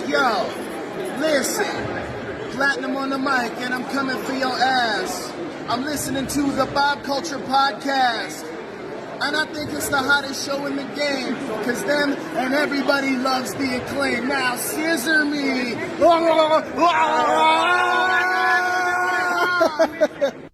Yo, listen, Platinum on the mic, and I'm coming for your ass. I'm listening to the Bob Culture Podcast, and I think it's the hottest show in the game, because them and everybody loves the Acclaim. Now, scissor me.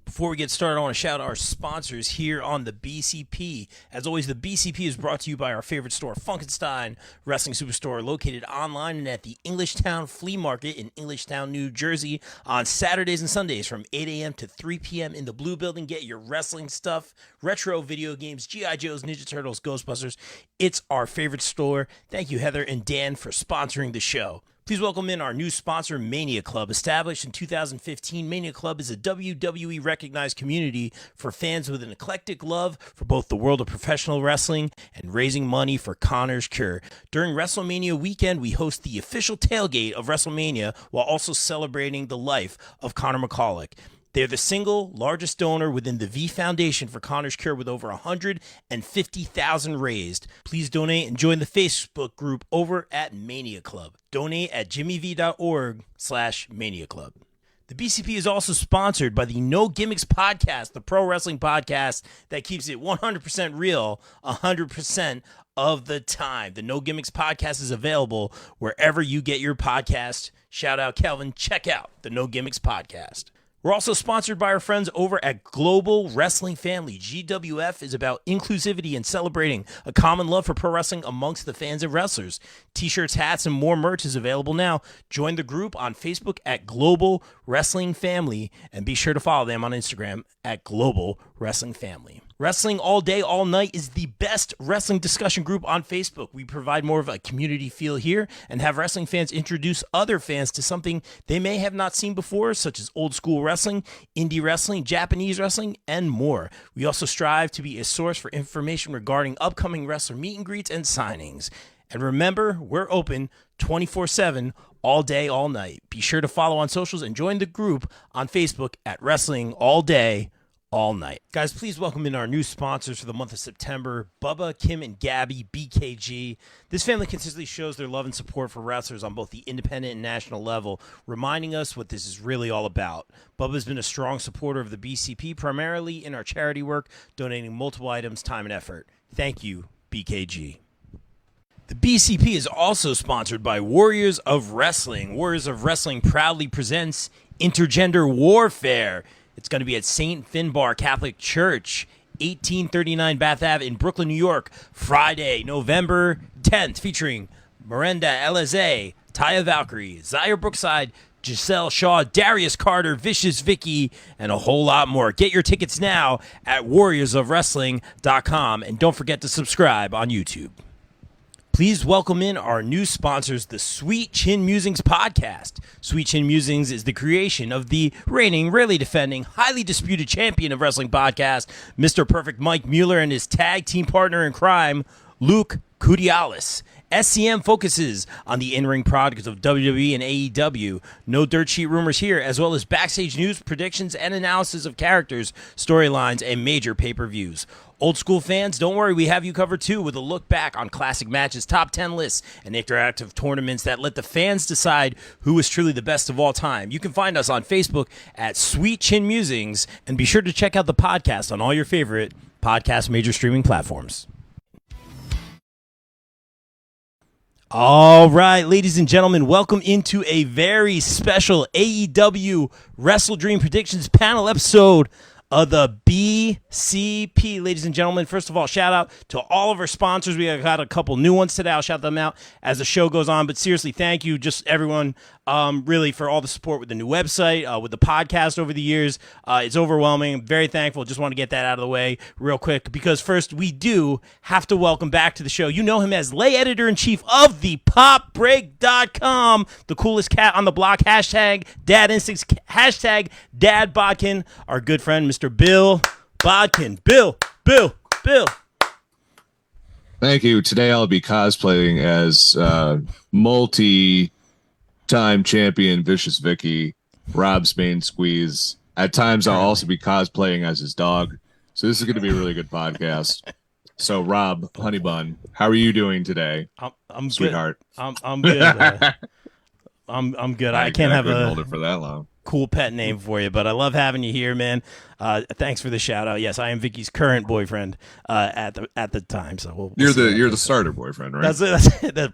Before we get started, I want to shout out our sponsors here on the BCP. As always, the BCP is brought to you by our favorite store, Funkenstein Wrestling Superstore, located online and at the Englishtown Flea Market in Englishtown, New Jersey, on Saturdays and Sundays from 8 a.m. to 3 p.m. in the Blue Building. Get your wrestling stuff, retro video games, G.I. Joes, Ninja Turtles, Ghostbusters. It's our favorite store. Thank you, Heather and Dan, for sponsoring the show. Please welcome in our new sponsor, Mania Club. Established in 2015, Mania Club is a WWE recognized community for fans with an eclectic love for both the world of professional wrestling and raising money for Connor's cure. During WrestleMania weekend, we host the official tailgate of WrestleMania while also celebrating the life of Connor McCulloch. They're the single largest donor within the V Foundation for Connor's Cure with over $150,000 raised. Please donate and join the Facebook group over at Mania Club. Donate at jimmyv.org/Mania Club. The BCP is also sponsored by the No Gimmicks Podcast, the pro wrestling podcast that keeps it 100% real 100% of the time. The No Gimmicks Podcast is available wherever you get your podcast. Shout out Kelvin. Check out the No Gimmicks Podcast. We're also sponsored by our friends over at Global Wrestling Family. GWF is about inclusivity and celebrating a common love for pro wrestling amongst the fans and wrestlers. T-shirts, hats, and more merch is available now. Join the group on Facebook at Global Wrestling Family, and be sure to follow them on Instagram at Global Wrestling Family. Wrestling All Day, All Night is the best wrestling discussion group on Facebook. We provide more of a community feel here and have wrestling fans introduce other fans to something they may have not seen before, such as old school wrestling, indie wrestling, Japanese wrestling, and more. We also strive to be a source for information regarding upcoming wrestler meet and greets and signings. And remember, we're open 24/7, all day, all night. Be sure to follow on socials and join the group on Facebook at Wrestling All Day, All Night. Guys, please welcome in our new sponsors for the month of September, Bubba, Kim, and Gabby, BKG. This family consistently shows their love and support for wrestlers on both the independent and national level, reminding us what this is really all about. Bubba's been a strong supporter of the BCP, primarily in our charity work, donating multiple items, time, and effort. Thank you, BKG. The BCP is also sponsored by Warriors of Wrestling. Warriors of Wrestling proudly presents Intergender Warfare. It's going to be at St. Finbar Catholic Church, 1839 Bath Ave in Brooklyn, New York, Friday, November 10th, featuring Miranda Elize, Taya Valkyrie, Zaire Brookside, Giselle Shaw, Darius Carter, Vicious Vicky, and a whole lot more. Get your tickets now at warriorsofwrestling.com, and don't forget to subscribe on YouTube. Please welcome in our new sponsors, the Sweet Chin Musings podcast. Sweet Chin Musings is the creation of the reigning, rarely defending, highly disputed champion of wrestling podcast, Mr. Perfect Mike Mueller, and his tag team partner in crime, Luke Kudialis. SCM focuses on the in-ring products of WWE and AEW. No dirt sheet rumors here, as well as backstage news, predictions, and analysis of characters, storylines, and major pay-per-views. Old school fans, don't worry, we have you covered too with a look back on classic matches, top 10 lists, and interactive tournaments that let the fans decide who is truly the best of all time. You can find us on Facebook at Sweet Chin Musings, and be sure to check out the podcast on all your favorite podcast major streaming platforms. All right, ladies and gentlemen, welcome into a very special AEW WrestleDream Predictions panel episode of the BCP. Ladies and gentlemen, first of all, shout out to all of our sponsors. We got a couple new ones today. I'll shout them out as the show goes on. But seriously, thank you, just everyone, really, for all the support with the new website, with the podcast over the years. It's overwhelming. I'm very thankful. Just want to get that out of the way real quick, because first, we do have to welcome back to the show. You know him as lay editor-in-chief of the popbreak.com, the coolest cat on the block, hashtag Dad Instincts, hashtag Dad Bodkin, our good friend, Mr. Bill Bodkin. Bill. Thank you. Today I'll be cosplaying as multi-time champion Vicious Vicky, Rob's main squeeze. At times I'll also be cosplaying as his dog. So this is going to be a really good podcast. So Rob, Honeybun, how are you doing today? I'm sweetheart? Good. I'm good. I'm good. I couldn't have hold it a for that long. cool pet name for you, but I love having you here, man. Thanks for the shout out. Yes, I am Vicky's current boyfriend at the time. So we'll You're see the starter boyfriend, right? That's the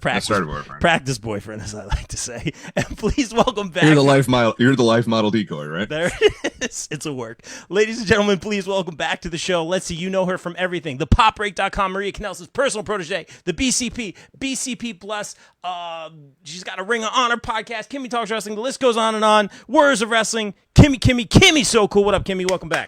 practice boyfriend, as I like to say. And please welcome back. You're the life model decoy, right? There it is. It's a work. Ladies and gentlemen, please welcome back to the show. Let's see, you know her from everything. The PopBreak.com, Maria Kanellis' personal protege, the BCP, BCP Plus. She's got a Ring of Honor podcast. Kimmy Talks Wrestling. The list goes on and on. Words of Wrestling. Kimmy's so cool. What up, Kimmy? Welcome back.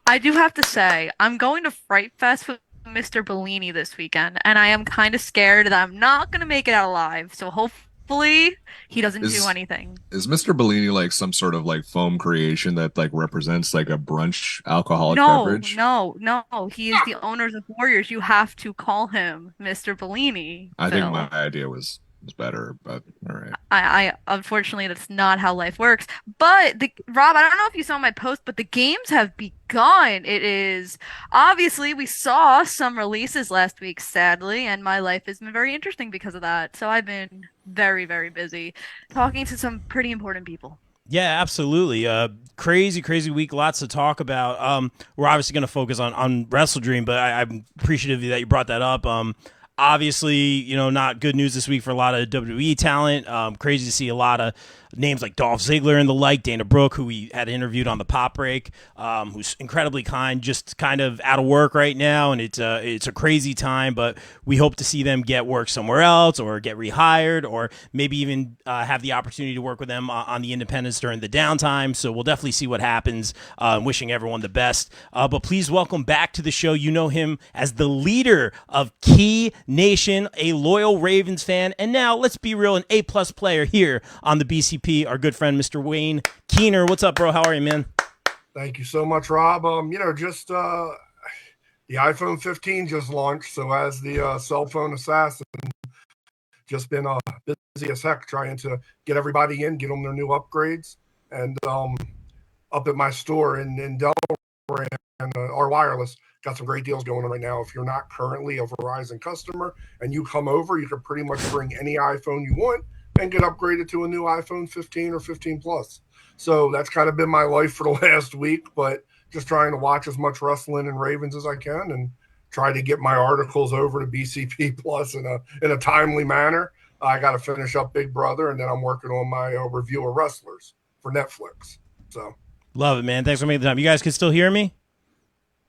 I do have to say, I'm going to Fright Fest with Mr. Bellini this weekend, and I am kind of scared that I'm not going to make it out alive. So hopefully he doesn't do anything. Is Mr. Bellini like some sort of like foam creation that like represents like a brunch alcoholic beverage? No. He is the owner of Warriors. You have to call him Mr. Bellini. I think my idea was better, but all right. I unfortunately that's not how life works. But Rob, I don't know if you saw my post, but the games have begun. It is obviously we saw some releases last week, sadly, and my life has been very interesting because of that. So I've been very, very busy talking to some pretty important people. Yeah, absolutely. Crazy week. Lots to talk about. We're obviously going to focus on WrestleDream, but I'm appreciative that you brought that up. Obviously, not good news this week for a lot of WWE talent. Crazy to see a lot of names like Dolph Ziggler and the like, Dana Brooke, who we had interviewed on the Pop Break, who's incredibly kind, just kind of out of work right now, and it's a crazy time, but we hope to see them get work somewhere else or get rehired or maybe even have the opportunity to work with them on the independents during the downtime, so we'll definitely see what happens. Wishing everyone the best. But please welcome back to the show. You know him as the leader of Key Nation, a loyal Ravens fan, and now, let's be real, an A-plus player here on the BCP. Our good friend, Mr. Wayne Keener. What's up, bro? How are you, man? Thank you so much, Rob. Just the iPhone 15 just launched, so as the cell phone assassin, just been busy as heck trying to get everybody in, get them their new upgrades, and up at my store in Delaware and our wireless got some great deals going on right now. If you're not currently a Verizon customer and you come over, you can pretty much bring any iPhone you want and get upgraded to a new iPhone 15 or 15 Plus. So that's kind of been my life for the last week, but just trying to watch as much wrestling and Ravens as I can and try to get my articles over to BCP Plus in a timely manner. I got to finish up Big Brother, and then I'm working on my review of wrestlers for Netflix. So love it, man. Thanks for making the time. You guys can still hear me?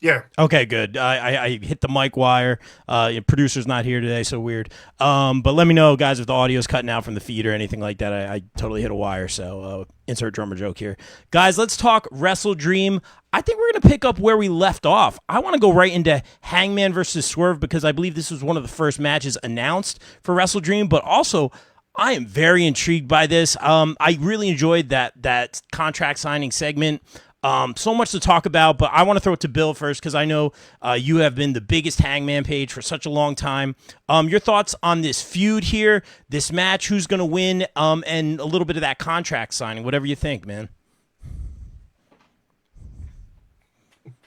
Yeah. Okay, good. I hit the mic wire. Producer's not here today, so weird. But let me know, guys, if the audio's cutting out from the feed or anything like that. I totally hit a wire, so insert drummer joke here. Guys, let's talk WrestleDream. I think we're going to pick up where we left off. I want to go right into Hangman versus Swerve because I believe this was one of the first matches announced for WrestleDream, but also I am very intrigued by this. I really enjoyed that contract signing segment. So much to talk about, but I want to throw it to Bill first because I know you have been the biggest Hangman page for such a long time. Your thoughts on this feud here, this match, who's going to win, and a little bit of that contract signing, whatever you think, man.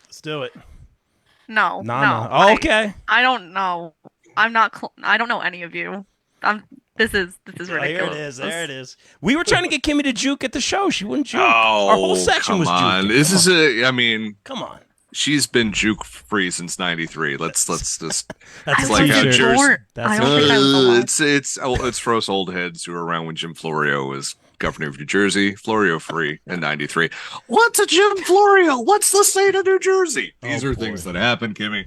Let's do it. No. Oh, okay. I don't know. I don't know any of you. This is ridiculous. There it is. We were trying to get Kimmy to juke at the show. She wouldn't juke. Oh, our whole section was juke. Come on. She's been juke free since '93. Let's just. That's it's like how Jersey. I don't think I was alive. It's for us old heads who were around when Jim Florio was governor of New Jersey. Florio free in '93. What's a Jim Florio? What's the state of New Jersey? These are things that happen, Kimmy.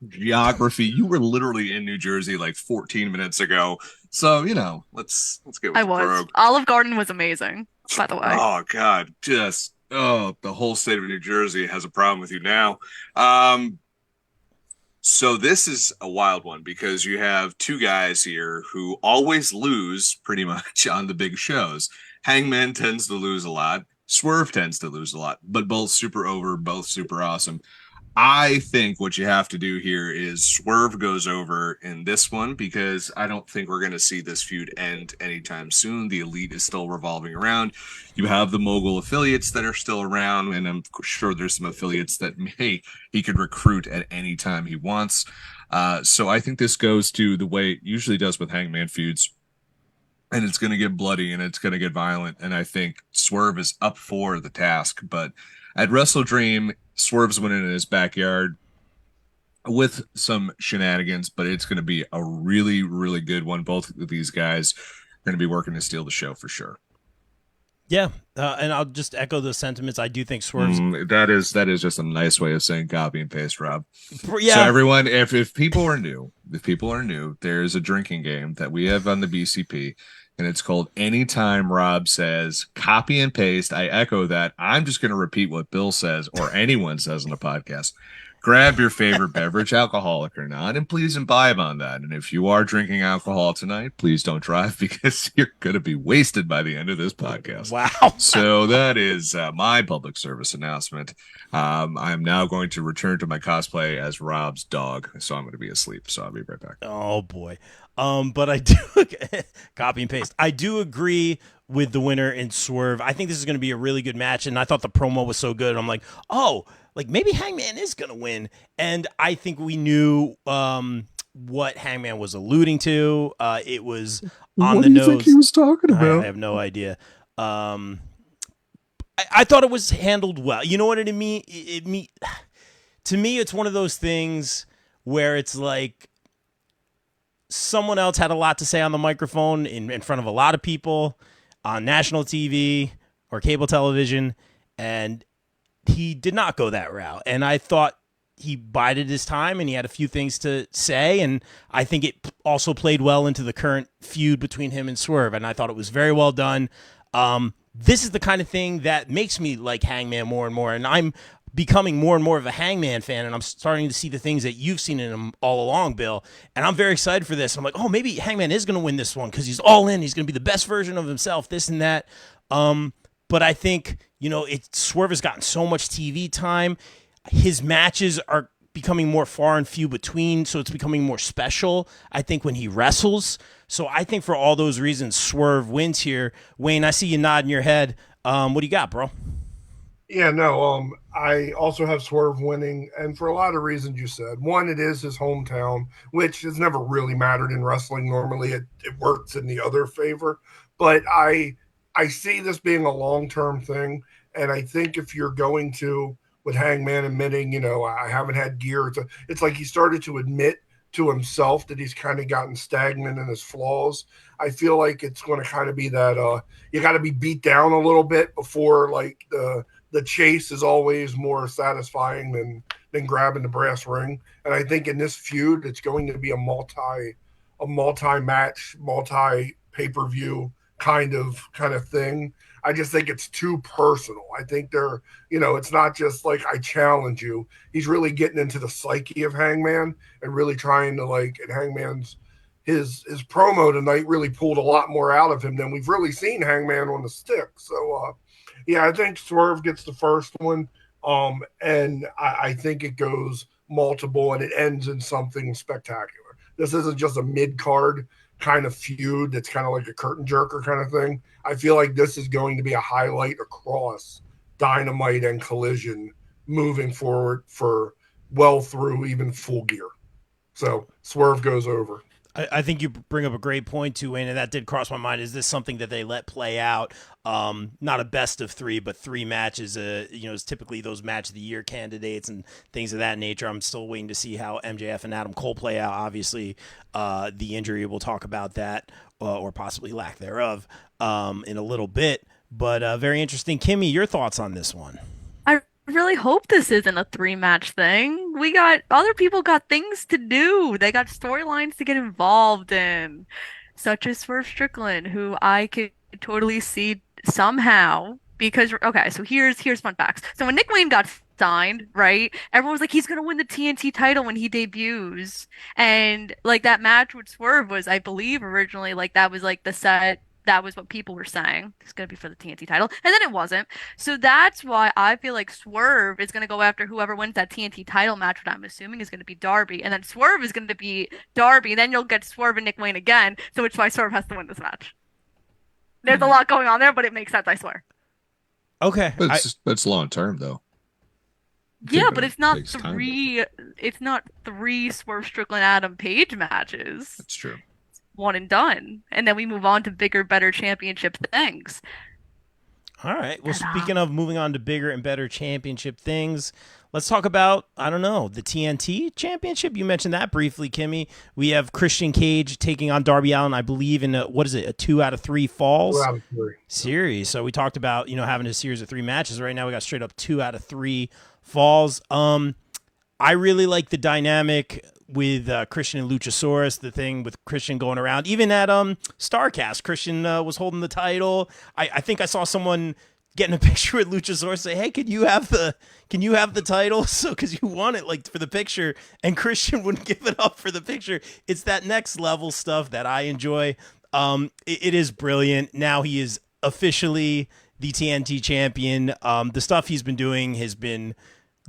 Geography. You were literally in New Jersey like 14 minutes ago. So, let's get with I the was. probe. Olive Garden was amazing, by the way. Oh, God. The whole state of New Jersey has a problem with you now. So this is a wild one because you have two guys here who always lose pretty much on the big shows. Hangman tends to lose a lot. Swerve tends to lose a lot, but both super over, both super awesome. I think what you have to do here is Swerve goes over in this one because I don't think we're going to see this feud end anytime soon. The Elite is still revolving around. You have the Mogul affiliates that are still around, and I'm sure there's some affiliates that he could recruit at any time he wants. So I think this goes to the way it usually does with Hangman feuds. and it's going to get bloody and it's going to get violent. And I think Swerve is up for the task. But at WrestleDream, Swerve's winning in his backyard with some shenanigans, but it's going to be a really, really good one. Both of these guys are going to be working to steal the show for sure. Yeah, and I'll just echo those sentiments. I do think Swerve's that is just a nice way of saying copy and paste, Rob. Yeah. So everyone, if people are new, there's a drinking game that we have on the BCP, and it's called Anytime Rob Says Copy and Paste. I echo that. I'm just going to repeat what Bill says or anyone says on the podcast. Grab your favorite beverage, alcoholic or not, and please imbibe on that. And if you are drinking alcohol tonight, please don't drive because you're going to be wasted by the end of this podcast. Wow. So that is my public service announcement. I'm now going to return to my cosplay as Rob's dog. So I'm going to be asleep. So I'll be right back. Oh, boy. But I do copy and paste. I do agree with the winner in Swerve. I think this is going to be a really good match. And I thought the promo was so good. I'm like, oh, like maybe Hangman is going to win. And I think we knew what Hangman was alluding to. It was on the nose. What do you think he was talking about? I have no idea. I thought it was handled well. You know what it mean? To me, it's one of those things where it's like someone else had a lot to say on the microphone in front of a lot of people on national TV or cable television, and he did not go that route. And I thought he bided his time and he had a few things to say. And I think it also played well into the current feud between him and Swerve. And I thought it was very well done. This is the kind of thing that makes me like Hangman more and more. And I'm becoming more and more of a Hangman fan. And I'm starting to see the things that you've seen in him all along, Bill. And I'm very excited for this. I'm like, oh, maybe Hangman is going to win this one because he's all in. He's going to be the best version of himself, this and that. But I think, Swerve has gotten so much TV time. His matches are becoming more far and few between, so it's becoming more special, I think, when he wrestles. So I think for all those reasons, Swerve wins here. Wayne, I see you nodding your head. What do you got, bro? Yeah, no, I also have Swerve winning, and for a lot of reasons you said. One, it is his hometown, which has never really mattered in wrestling. Normally it works in the other favor, but I see this being a long-term thing, and I think if you're going to, with Hangman admitting, I haven't had gear, it's like he started to admit to himself that he's kind of gotten stagnant in his flaws. I feel like it's going to kind of be that you got to be beat down a little bit before, like, the chase is always more satisfying than grabbing the brass ring. And I think in this feud, it's going to be a multi-match, multi-pay-per-view kind of thing. I just think it's too personal. I think it's not just like I challenge you. He's really getting into the psyche of Hangman and really trying to and Hangman's his promo tonight really pulled a lot more out of him than we've really seen Hangman on the stick. So yeah, I think Swerve gets the first one. And I think it goes multiple and it ends in something spectacular. This isn't just a mid-card kind of feud that's kind of like a curtain jerker kind of thing. I feel like this is going to be a highlight across Dynamite and Collision moving forward for well through even Full Gear. So Swerve goes over. I think you bring up a great point too, Wayne, and that did cross my mind. Is this something that they let play out? Not a best of three, but three matches, is typically those match of the year candidates and things of that nature. I'm still waiting to see how MJF and Adam Cole play out. Obviously, the injury, we'll talk about that, or possibly lack thereof, in a little bit. But very interesting. Kimmy, your thoughts on this one? I really hope this isn't a 3-match thing. Other people got things to do. They got storylines to get involved in, such as Swerve Strickland, who I could totally see somehow. Because okay, so here's fun facts. So when Nick Wayne got signed, right? Everyone was like, he's gonna win the TNT title when he debuts, and like that match with Swerve was, I believe, originally that was like the set. That was what people were saying. It's going to be for the TNT title. And then it wasn't. So that's why I feel like Swerve is going to go after whoever wins that TNT title match, what I'm assuming is going to be Darby. And then Swerve is going to be Darby. And then you'll get Swerve and Nick Wayne again. So it's why Swerve has to win this match. There's a lot going on there, but it makes sense, I swear. Okay. That's long term, though. Yeah, but it's not three Swerve Strickland Adam Page matches. That's true. one and done, and then we move on to bigger, better championship things. All right. Well, Ta-da. speaking of moving on to bigger and better championship things, let's talk about, I don't know, the TNT championship. You mentioned that briefly, Kimmy. We have Christian Cage taking on Darby Allin, I believe, in a 2 out of 3 falls 2 out of 3 series. So we talked about, having a series of 3 matches. Right now we got straight up 2 out of 3 falls. I really like the dynamic with Christian and Luchasaurus, the thing with Christian going around. Even at Starrcast, Christian was holding the title. I think I saw someone getting a picture with Luchasaurus say, "Hey, can you have the title?" So because you want it like for the picture, and Christian wouldn't give it up for the picture. It's that next level stuff that I enjoy. It is brilliant. Now he is officially the TNT champion. The stuff he's been doing has been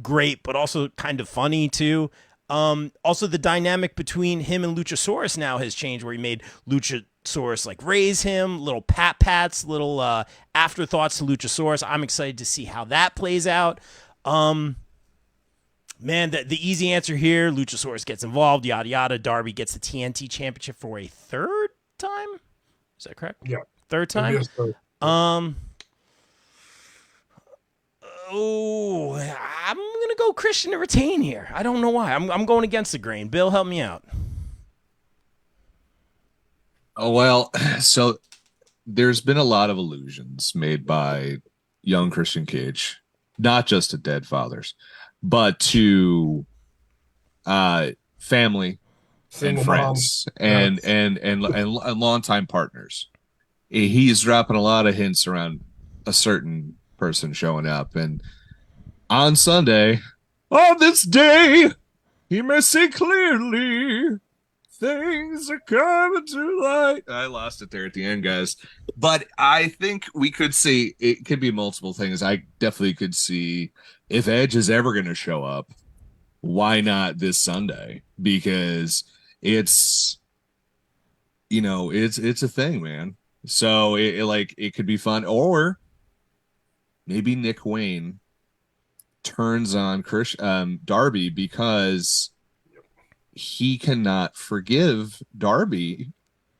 great, but also kind of funny too. Also, the dynamic between him and Luchasaurus now has changed, where he made Luchasaurus like raise him, little pats, little afterthoughts to Luchasaurus. I'm excited to see how that plays out. Man, the easy answer here: Luchasaurus gets involved, yada yada. Darby gets the TNT championship for a third time. Is that correct? Yeah. Third time. Yes, sir. Oh, I'm gonna go Christian to retain here. I don't know why. I'm going against the grain. Bill, help me out. Oh, well, so there's been a lot of allusions made by young Christian Cage, not just to dead fathers, but to family Single and friends moms. and longtime partners. He's dropping a lot of hints around a certain person showing up, and on Sunday, on this day, he may see clearly things are coming to light. I lost it there at the end, guys, but I think we could see it could be multiple things. I definitely could see if Edge is ever going to show up, why not this Sunday? Because it's it's a thing, man. So it could be fun. Or maybe Nick Wayne turns on Darby because he cannot forgive Darby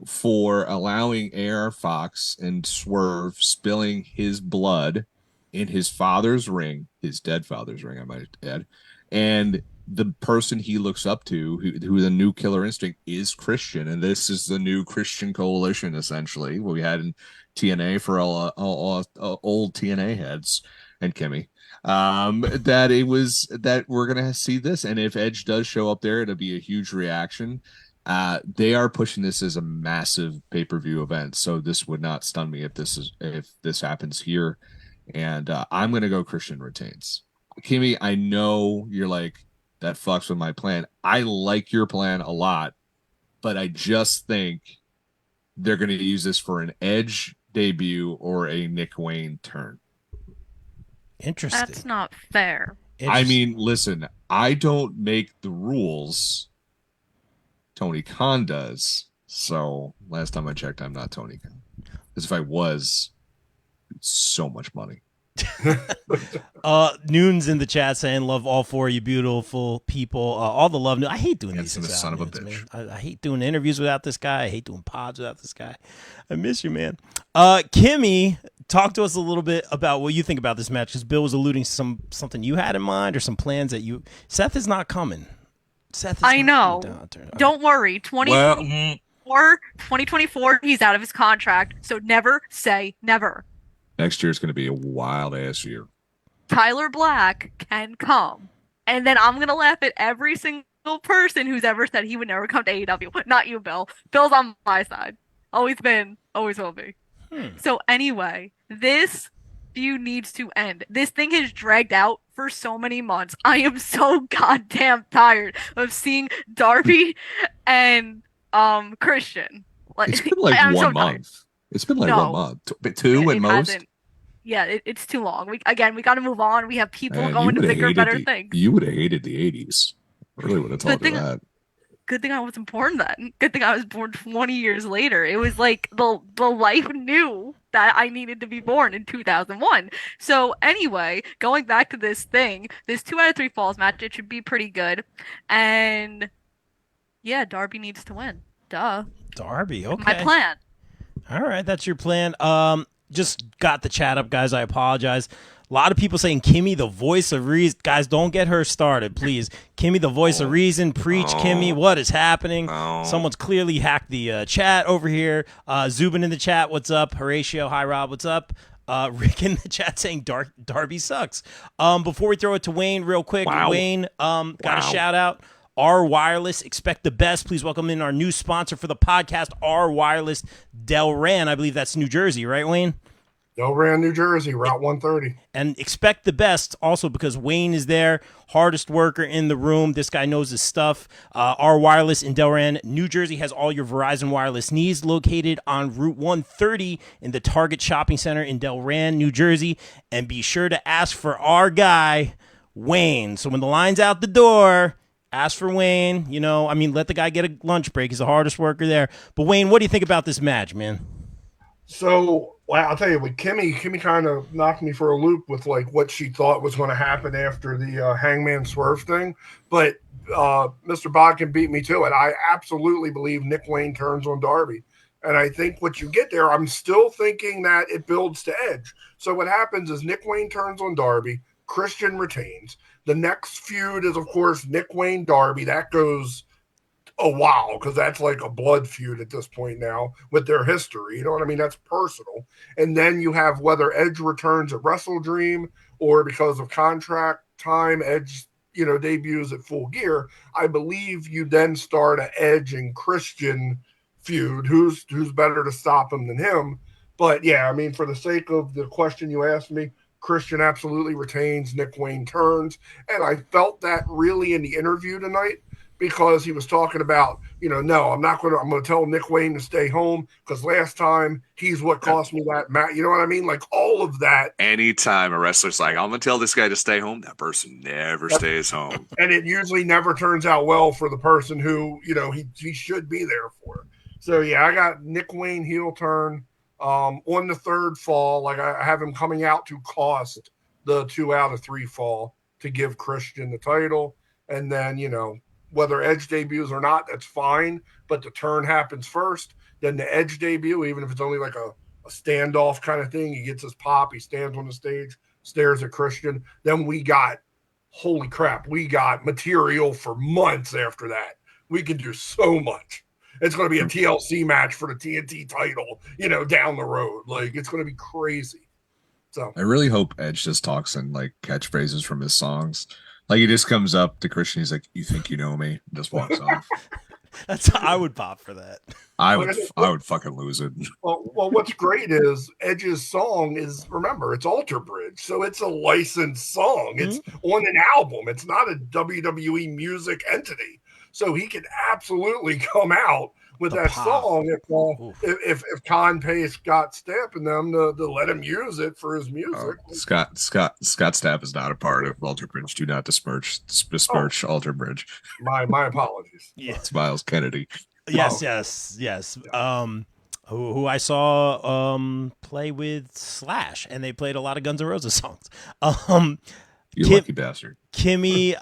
for allowing AR Fox and Swerve spilling his blood in his father's ring, his dead father's ring, I might add. And the person he looks up to, who the new Killer Instinct, is Christian. And this is the new Christian coalition, essentially, what we had in TNA for all old TNA heads and Kimmy. That we're gonna see this, and if Edge does show up there, it'll be a huge reaction. They are pushing this as a massive pay-per-view event, so this would not stun me if this happens here. And I'm gonna go Christian retains. Kimmy, I know you're like, that fucks with my plan. I like your plan a lot, but I just think they're gonna use this for an Edge debut or a Nick Wayne turn. Interesting. That's not fair. I mean, listen, I don't make the rules. Tony Khan does. So last time I checked, I'm not Tony Khan. Because if I was, it's so much money. Noon's in the chat saying, "Love all four of you beautiful people. All the love." I hate doing these things. Son of a bitch. I hate doing interviews without this guy. I hate doing pods without this guy. I miss you, man. Kimmy, talk to us a little bit about what you think about this match, because Bill was alluding to something you had in mind or some plans that you. Seth is not coming. Seth is I not know. coming down. Don't worry. 2024, he's out of his contract. So never say never. Next year is going to be a wild ass year. Tyler Black can come. And then I'm going to laugh at every single person who's ever said he would never come to AEW. Not you, Bill. Bill's on my side. Always been, always will be. So anyway, this feud needs to end. This thing has dragged out for so many months. I am so goddamn tired of seeing Darby and Christian. It's been like I'm 1 so month. tired. It's been like No. 1 month. 2 at most. Hasn't. Yeah, it's too long. We got to move on. We have people Man, going to you would've bigger, hated better the- things. You would have hated the 80s. I really would have told you that. Good thing I wasn't born then. Good thing I was born 20 years later. It was like the life knew that I needed to be born in 2001. So anyway, going back to this thing, this 2 out of 3 falls match, it should be pretty good. And yeah, Darby needs to win. Duh. Darby, okay. My plan. All right, that's your plan. Just got the chat up, guys. I apologize. A lot of people saying Kimmy, the voice of reason. Guys, don't get her started, please. Kimmy, the voice of reason. Preach, Kimmy. What is happening? Someone's clearly hacked the chat over here. Zubin in the chat. What's up? Horatio. Hi, Rob. What's up? Rick in the chat saying Darby sucks. Before we throw it to Wayne real quick, Wayne, got a shout out. R Wireless, expect the best. Please welcome in our new sponsor for the podcast, R Wireless Delran. I believe that's New Jersey, right, Wayne? Delran, New Jersey, Route 130. And expect the best also because Wayne is there, hardest worker in the room. This guy knows his stuff. R Wireless in Delran, New Jersey has all your Verizon wireless needs, located on Route 130 in the Target Shopping Center in Delran, New Jersey. And be sure to ask for our guy, Wayne. So when the line's out the door, ask for Wayne. Let the guy get a lunch break. He's the hardest worker there. But Wayne, what do you think about this match, man? So, I'll tell you, with Kimmy kind of knocked me for a loop with like what she thought was going to happen after the Hangman Swerve thing. But Mr. Bodkin beat me to it. I absolutely believe Nick Wayne turns on Darby. And I think what you get there, I'm still thinking that it builds to Edge. So what happens is Nick Wayne turns on Darby. Christian retains. The next feud is, of course, Nick Wayne Darby. That goes a while because that's like a blood feud at this point now with their history. You know what I mean? That's personal. And then you have whether Edge returns at WrestleDream or because of contract time, Edge, debuts at Full Gear. I believe you then start an Edge and Christian feud. Who's better to stop him than him? But yeah, for the sake of the question you asked me, Christian absolutely retains, Nick Wayne turns. And I felt that really in the interview tonight because he was talking about, no, I'm going to tell Nick Wayne to stay home because last time he's what cost me that match. You know what I mean? Like all of that. Anytime a wrestler's like, I'm going to tell this guy to stay home, that person never stays home. And it usually never turns out well for the person who, he should be there for. So yeah, I got Nick Wayne heel turn. On the third fall, like I have him coming out to cost the 2 out of 3 fall to give Christian the title. And then, whether Edge debuts or not, that's fine. But the turn happens first. Then the Edge debut, even if it's only like a standoff kind of thing, he gets his pop, he stands on the stage, stares at Christian. Then we got material for months after that. We can do so much. It's going to be a TLC match for the TNT title, down the road. Like, it's going to be crazy. So I really hope Edge just talks in like catchphrases from his songs. Like he just comes up to Christian, he's like, "You think you know me?" and just walks off. I would pop for that. I would fucking lose it. Well, what's great is Edge's song is, remember, it's Alter Bridge, so it's a licensed song. It's on an album. It's not a WWE music entity. So he can absolutely come out with that song if Con pays Scott Stapp and them to let him use it for his music. Scott Stapp is not a part of Alter Bridge. Do not besmirch Alter Bridge. My apologies. Yeah, it's Miles Kennedy. Yes. Who I saw play with Slash, and they played a lot of Guns N' Roses songs. You lucky bastard. Kimmy,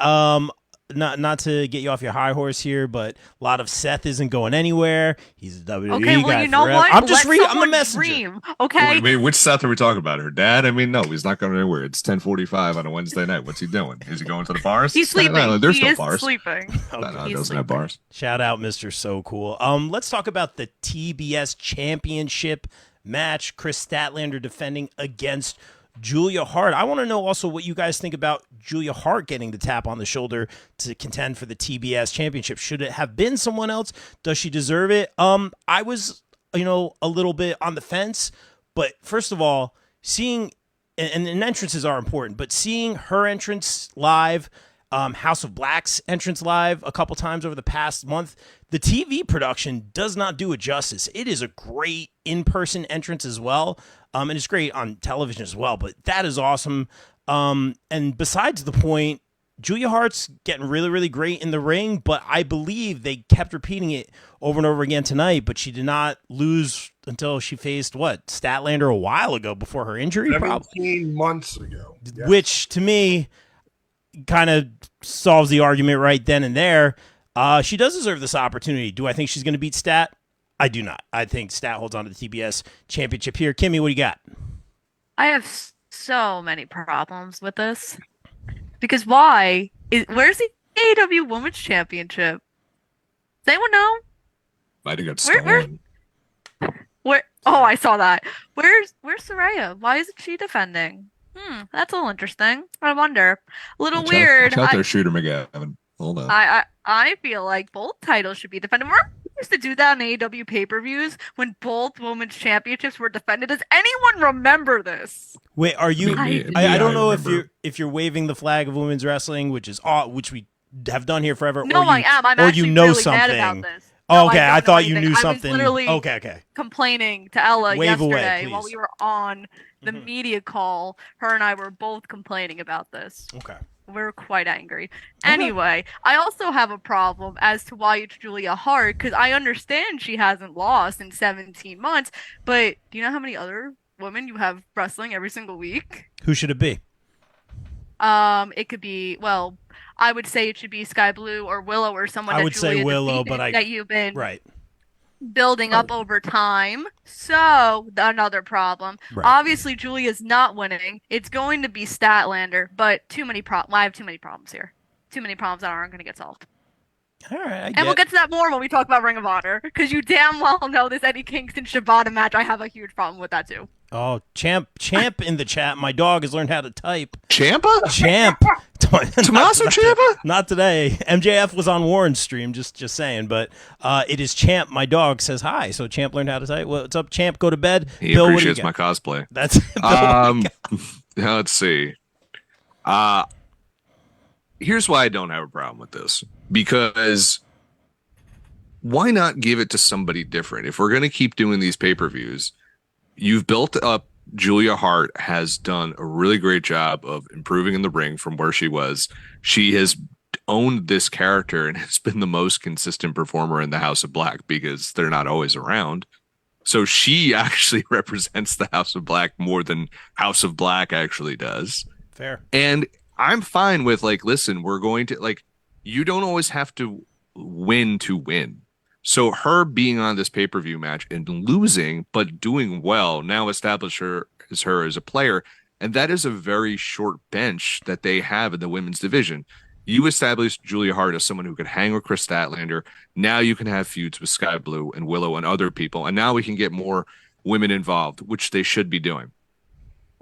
not to get you off your high horse here, but a lot of Seth isn't going anywhere. He's a WWE guy. You know forever. what? I'm the messenger. Dream, okay. Wait, which Seth are we talking about? Her dad? No, he's not going anywhere. It's 10:45 on a Wednesday night. What's he doing? Is he going to the bars? He's sleeping. No, there's he no is bars. Sleeping. No, he doesn't have bars. Shout out, Mr. So Cool. Let's talk about the TBS Championship match. Chris Statlander defending against Julia Hart. I want to know also what you guys think about Julia Hart getting the tap on the shoulder to contend for the TBS Championship. Should it have been someone else? Does she deserve it? I was, a little bit on the fence, but first of all, seeing, and entrances are important, but seeing her entrance live, House of Black's entrance live a couple times over the past month, the TV production does not do it justice. It is a great in-person entrance as well. And it's great on television as well, but that is awesome. And besides the point, Julia Hart's getting really, really great in the ring, but I believe they kept repeating it over and over again tonight, but she did not lose until she faced, Statlander a while ago before her injury? 17 months ago. Yes. Which, to me, kind of solves the argument right then and there. She does deserve this opportunity. Do I think she's going to beat Stat? I do not. I think Stat holds on to the TBS championship here. Kimmy, what do you got? I have so many problems with this because where's the AEW Women's Championship? Does anyone know? Might have got Where- where- stolen. Where? Oh, I saw that. Where's Soraya? Why isn't she defending? That's a little interesting. I wonder. A little weird. Watch out there, Shooter McGavin. Hold on. I feel like both titles should be defended. Weren't we used to do that in AEW pay-per-views when both women's championships were defended? Does anyone remember this? Wait, are you? Me, I don't know remember. if you're waving the flag of women's wrestling, which we have done here forever. No, or you, I am. I'm or actually you know really something. mad about this. Oh, No, okay, don't I know thought you anything. knew I was something. literally Okay. complaining to Ella Wave away, yesterday while please. we were on the Mhm. media call. Her and I were both complaining about this. Okay. We were quite angry. Anyway, I also have a problem as to why it's Julia Hart, because I understand she hasn't lost in 17 months, but do you know how many other women you have wrestling every single week? Who should it be? It could be, well, I would say it should be Sky Blue or Willow or someone I that would say Julia Willow, defeated but that you've been Right. building up over time. So, another problem. Right. Obviously, Julia's not winning. It's going to be Statlander, but I have too many problems here. Too many problems that aren't going to get solved. All right. And we'll get to that more when we talk about Ring of Honor, because you damn well know this Eddie Kingston Shibata match. I have a huge problem with that too. Oh, champ in the chat. My dog has learned how to type. Champa? Champ. Tommaso Ciampa? Not today. MJF was on Warren's stream, just saying. But it is Champ. My dog says hi. So Champ learned how to type. What's up, Champ? Go to bed. He Bill, appreciates what do my you got? cosplay. That's Bill, Let's see. Here's why I don't have a problem with this. Because why not give it to somebody different? If we're going to keep doing these pay-per-views, you've built up. Julia Hart has done a really great job of improving in the ring from where she was. She has owned this character and has been the most consistent performer in the House of Black because they're not always around. So she actually represents the House of Black more than House of Black actually does. Fair. And I'm fine with listen, we're going to you don't always have to win to win. So her being on this pay-per-view match and losing, but doing well, now establish her as a player. And that is a very short bench that they have in the women's division. You established Julia Hart as someone who could hang with Chris Statlander. Now you can have feuds with Sky Blue and Willow and other people. And now we can get more women involved, which they should be doing.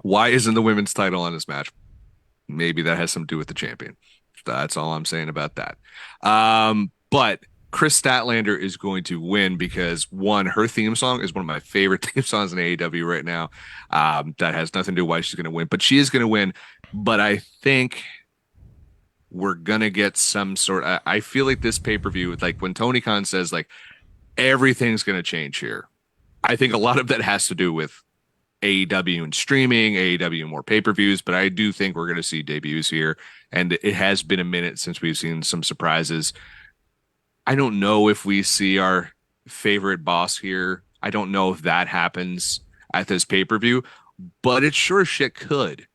Why isn't the women's title on this match? Maybe that has something to do with the champion. That's all I'm saying about that. But Chris Statlander is going to win because, one, her theme song is one of my favorite theme songs in AEW right now. That has nothing to do with why she's going to win, but she is going to win. But I think we're going to get some sort of, I feel like this pay-per-view, when Tony Khan says, everything's going to change here. I think a lot of that has to do with AEW and streaming, AEW and more pay-per-views, but I do think we're going to see debuts here. And it has been a minute since we've seen some surprises. I don't know if we see our favorite boss here. I don't know if that happens at this pay-per-view, but it sure as shit could.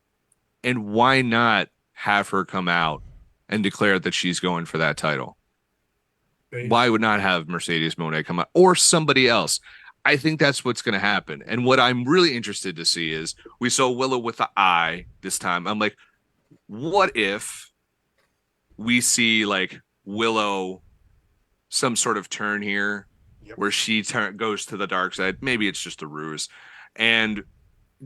And why not have her come out and declare that she's going for that title? Why would not have Mercedes Moné come out or somebody else? I think that's what's going to happen. And what I'm really interested to see is we saw Willow with the eye this time. I'm like, what if we see Willow some sort of turn here where she goes to the dark side? Maybe it's just a ruse, and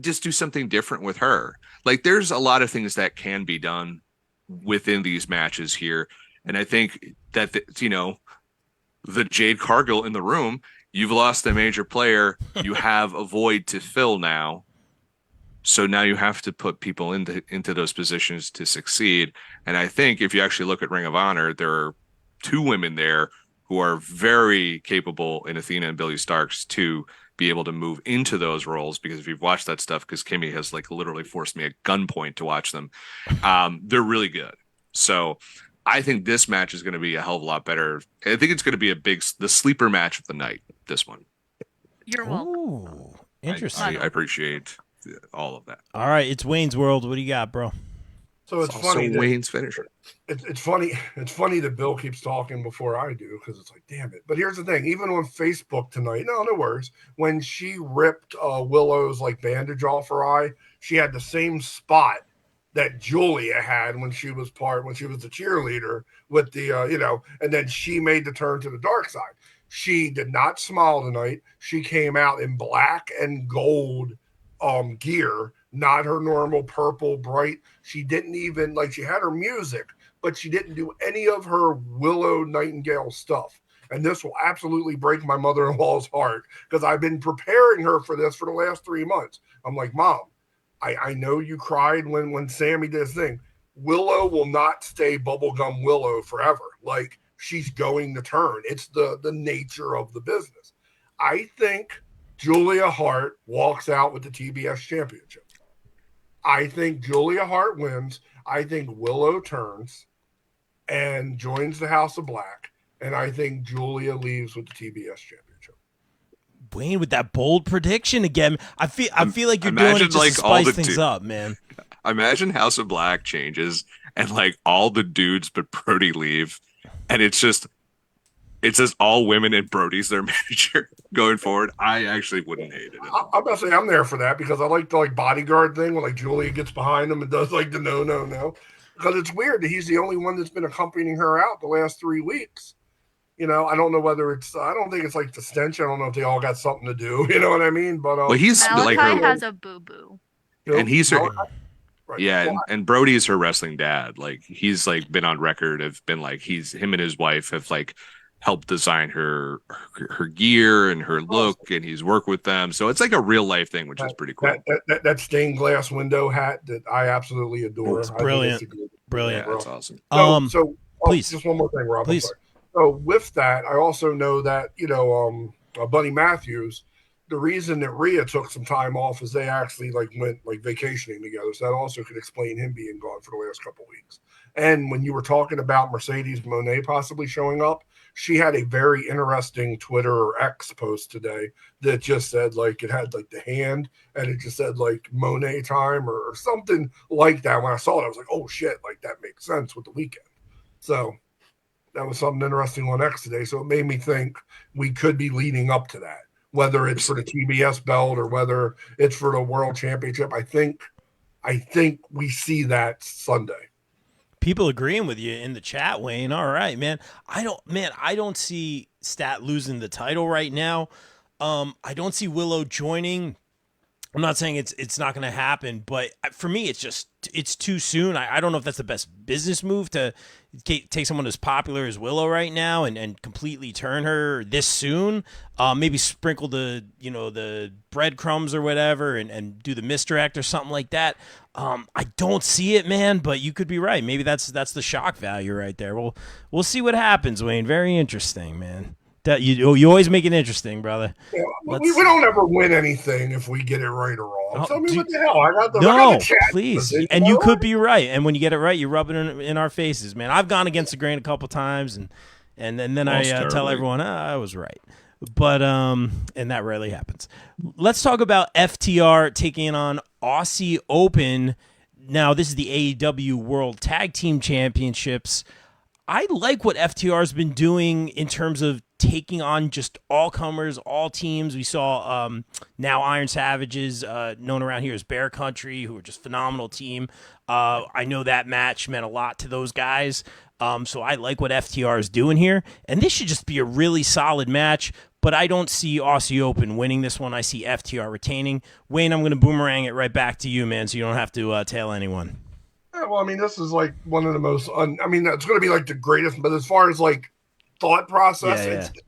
just do something different with her. There's a lot of things that can be done within these matches here. And I think that, the Jade Cargill in the room, you've lost a major player. You have a void to fill now. So now you have to put people into those positions to succeed. And I think if you actually look at Ring of Honor, there are two women there who are very capable in Athena and Billy Starks to be able to move into those roles, because if you've watched that stuff, because Kimmy has literally forced me at gunpoint to watch them, they're really good. So I think this match is going to be a hell of a lot better. I think it's going to be the sleeper match of the night, this one. You're welcome. Ooh, interesting. I appreciate all of that. All right, it's Wayne's World. What do you got, bro? So it's funny. Wayne's finisher. It's funny. It's funny that Bill keeps talking before I do because it's like, damn it. But here's the thing. Even on Facebook tonight, no worries. When she ripped Willow's like bandage off her eye, she had the same spot that Julia had when she was the cheerleader with the and then she made the turn to the dark side. She did not smile tonight. She came out in black and gold gear, not her normal purple bright. She didn't even she had her music, but she didn't do any of her Willow Nightingale stuff. And this will absolutely break my mother-in-law's heart because I've been preparing her for this for the last 3 months. I'm like, Mom, I know you cried when Sammy did his thing. Willow will not stay bubblegum Willow forever. Like, she's going to turn. It's the nature of the business. I think Julia Hart walks out with the TBS championship. I think Julia Hart wins. I think Willow turns and joins the House of Black. And I think Julia leaves with the TBS championship. Wayne with that bold prediction again. I feel like you're doing it just to spice things up, man. Imagine House of Black changes and all the dudes but Brody leave, and it's just all women and Brody's their manager going forward. I actually wouldn't hate it. I'm gonna say I'm there for that because I like the bodyguard thing when Julia gets behind him and does the no. Because it's weird that he's the only one that's been accompanying her out the last 3 weeks. I don't know whether I don't think it's the stench. I don't know if they all got something to do. You know what I mean? But he's Malachi has a boo-boo. And he's her, right. Yeah, and Brody's her wrestling dad. He's been on record of been him and his wife have helped design her gear and her look, and he's worked with them. So it's a real life thing, which is pretty cool. That stained glass window hat that I absolutely adore. It's brilliant. Brilliant. Yeah, that's awesome. Please. Just one more thing, Rob. Please. So with that, I also know that, Buddy Matthews, the reason that Rhea took some time off is they actually went vacationing together. So that also could explain him being gone for the last couple of weeks. And when you were talking about Mercedes Moné possibly showing up, she had a very interesting Twitter or X post today that just said it had the hand and it just said Monet time or something like that. When I saw it, I was like, oh shit, that makes sense with the weekend. So that was something interesting on X today. So it made me think we could be leading up to that, whether it's for the TBS belt or whether it's for the World Championship. I think we see that Sunday. People agreeing with you in the chat, Wayne. All right, man. I don't see Stat losing the title right now. I don't see Willow joining. I'm not saying it's not going to happen, but for me, it's too soon. I don't know if that's the best business move to take someone as popular as Willow right now and completely turn her this soon. Maybe sprinkle the breadcrumbs or whatever and do the misdirect or something like that. I don't see it, man, but you could be right. Maybe that's the shock value right there. We'll see what happens, Wayne. Very interesting, man. That you always make it interesting, brother. Yeah, we don't ever win anything if we get it right or wrong. Tell me what the hell. I got the chat. Please. And you could be right. And when you get it right, you rub it in our faces, man. I've gone against the grain a couple times, and then I tell everyone I was right. But and that rarely happens. Let's talk about FTR taking on Aussie Open. Now, this is the AEW World Tag Team Championships. I like what FTR's been doing in terms of taking on just all comers, all teams. We saw now Iron Savages, known around here as Bear Country, who are just phenomenal team. I know that match meant a lot to those guys. So I like what FTR is doing here. And this should just be a really solid match. But I don't see Aussie Open winning this one. I see FTR retaining. Wayne, I'm going to boomerang it right back to you, man, so you don't have to tail anyone. Yeah, well, this is one of the most it's going to be the greatest, but as far as thought process, it's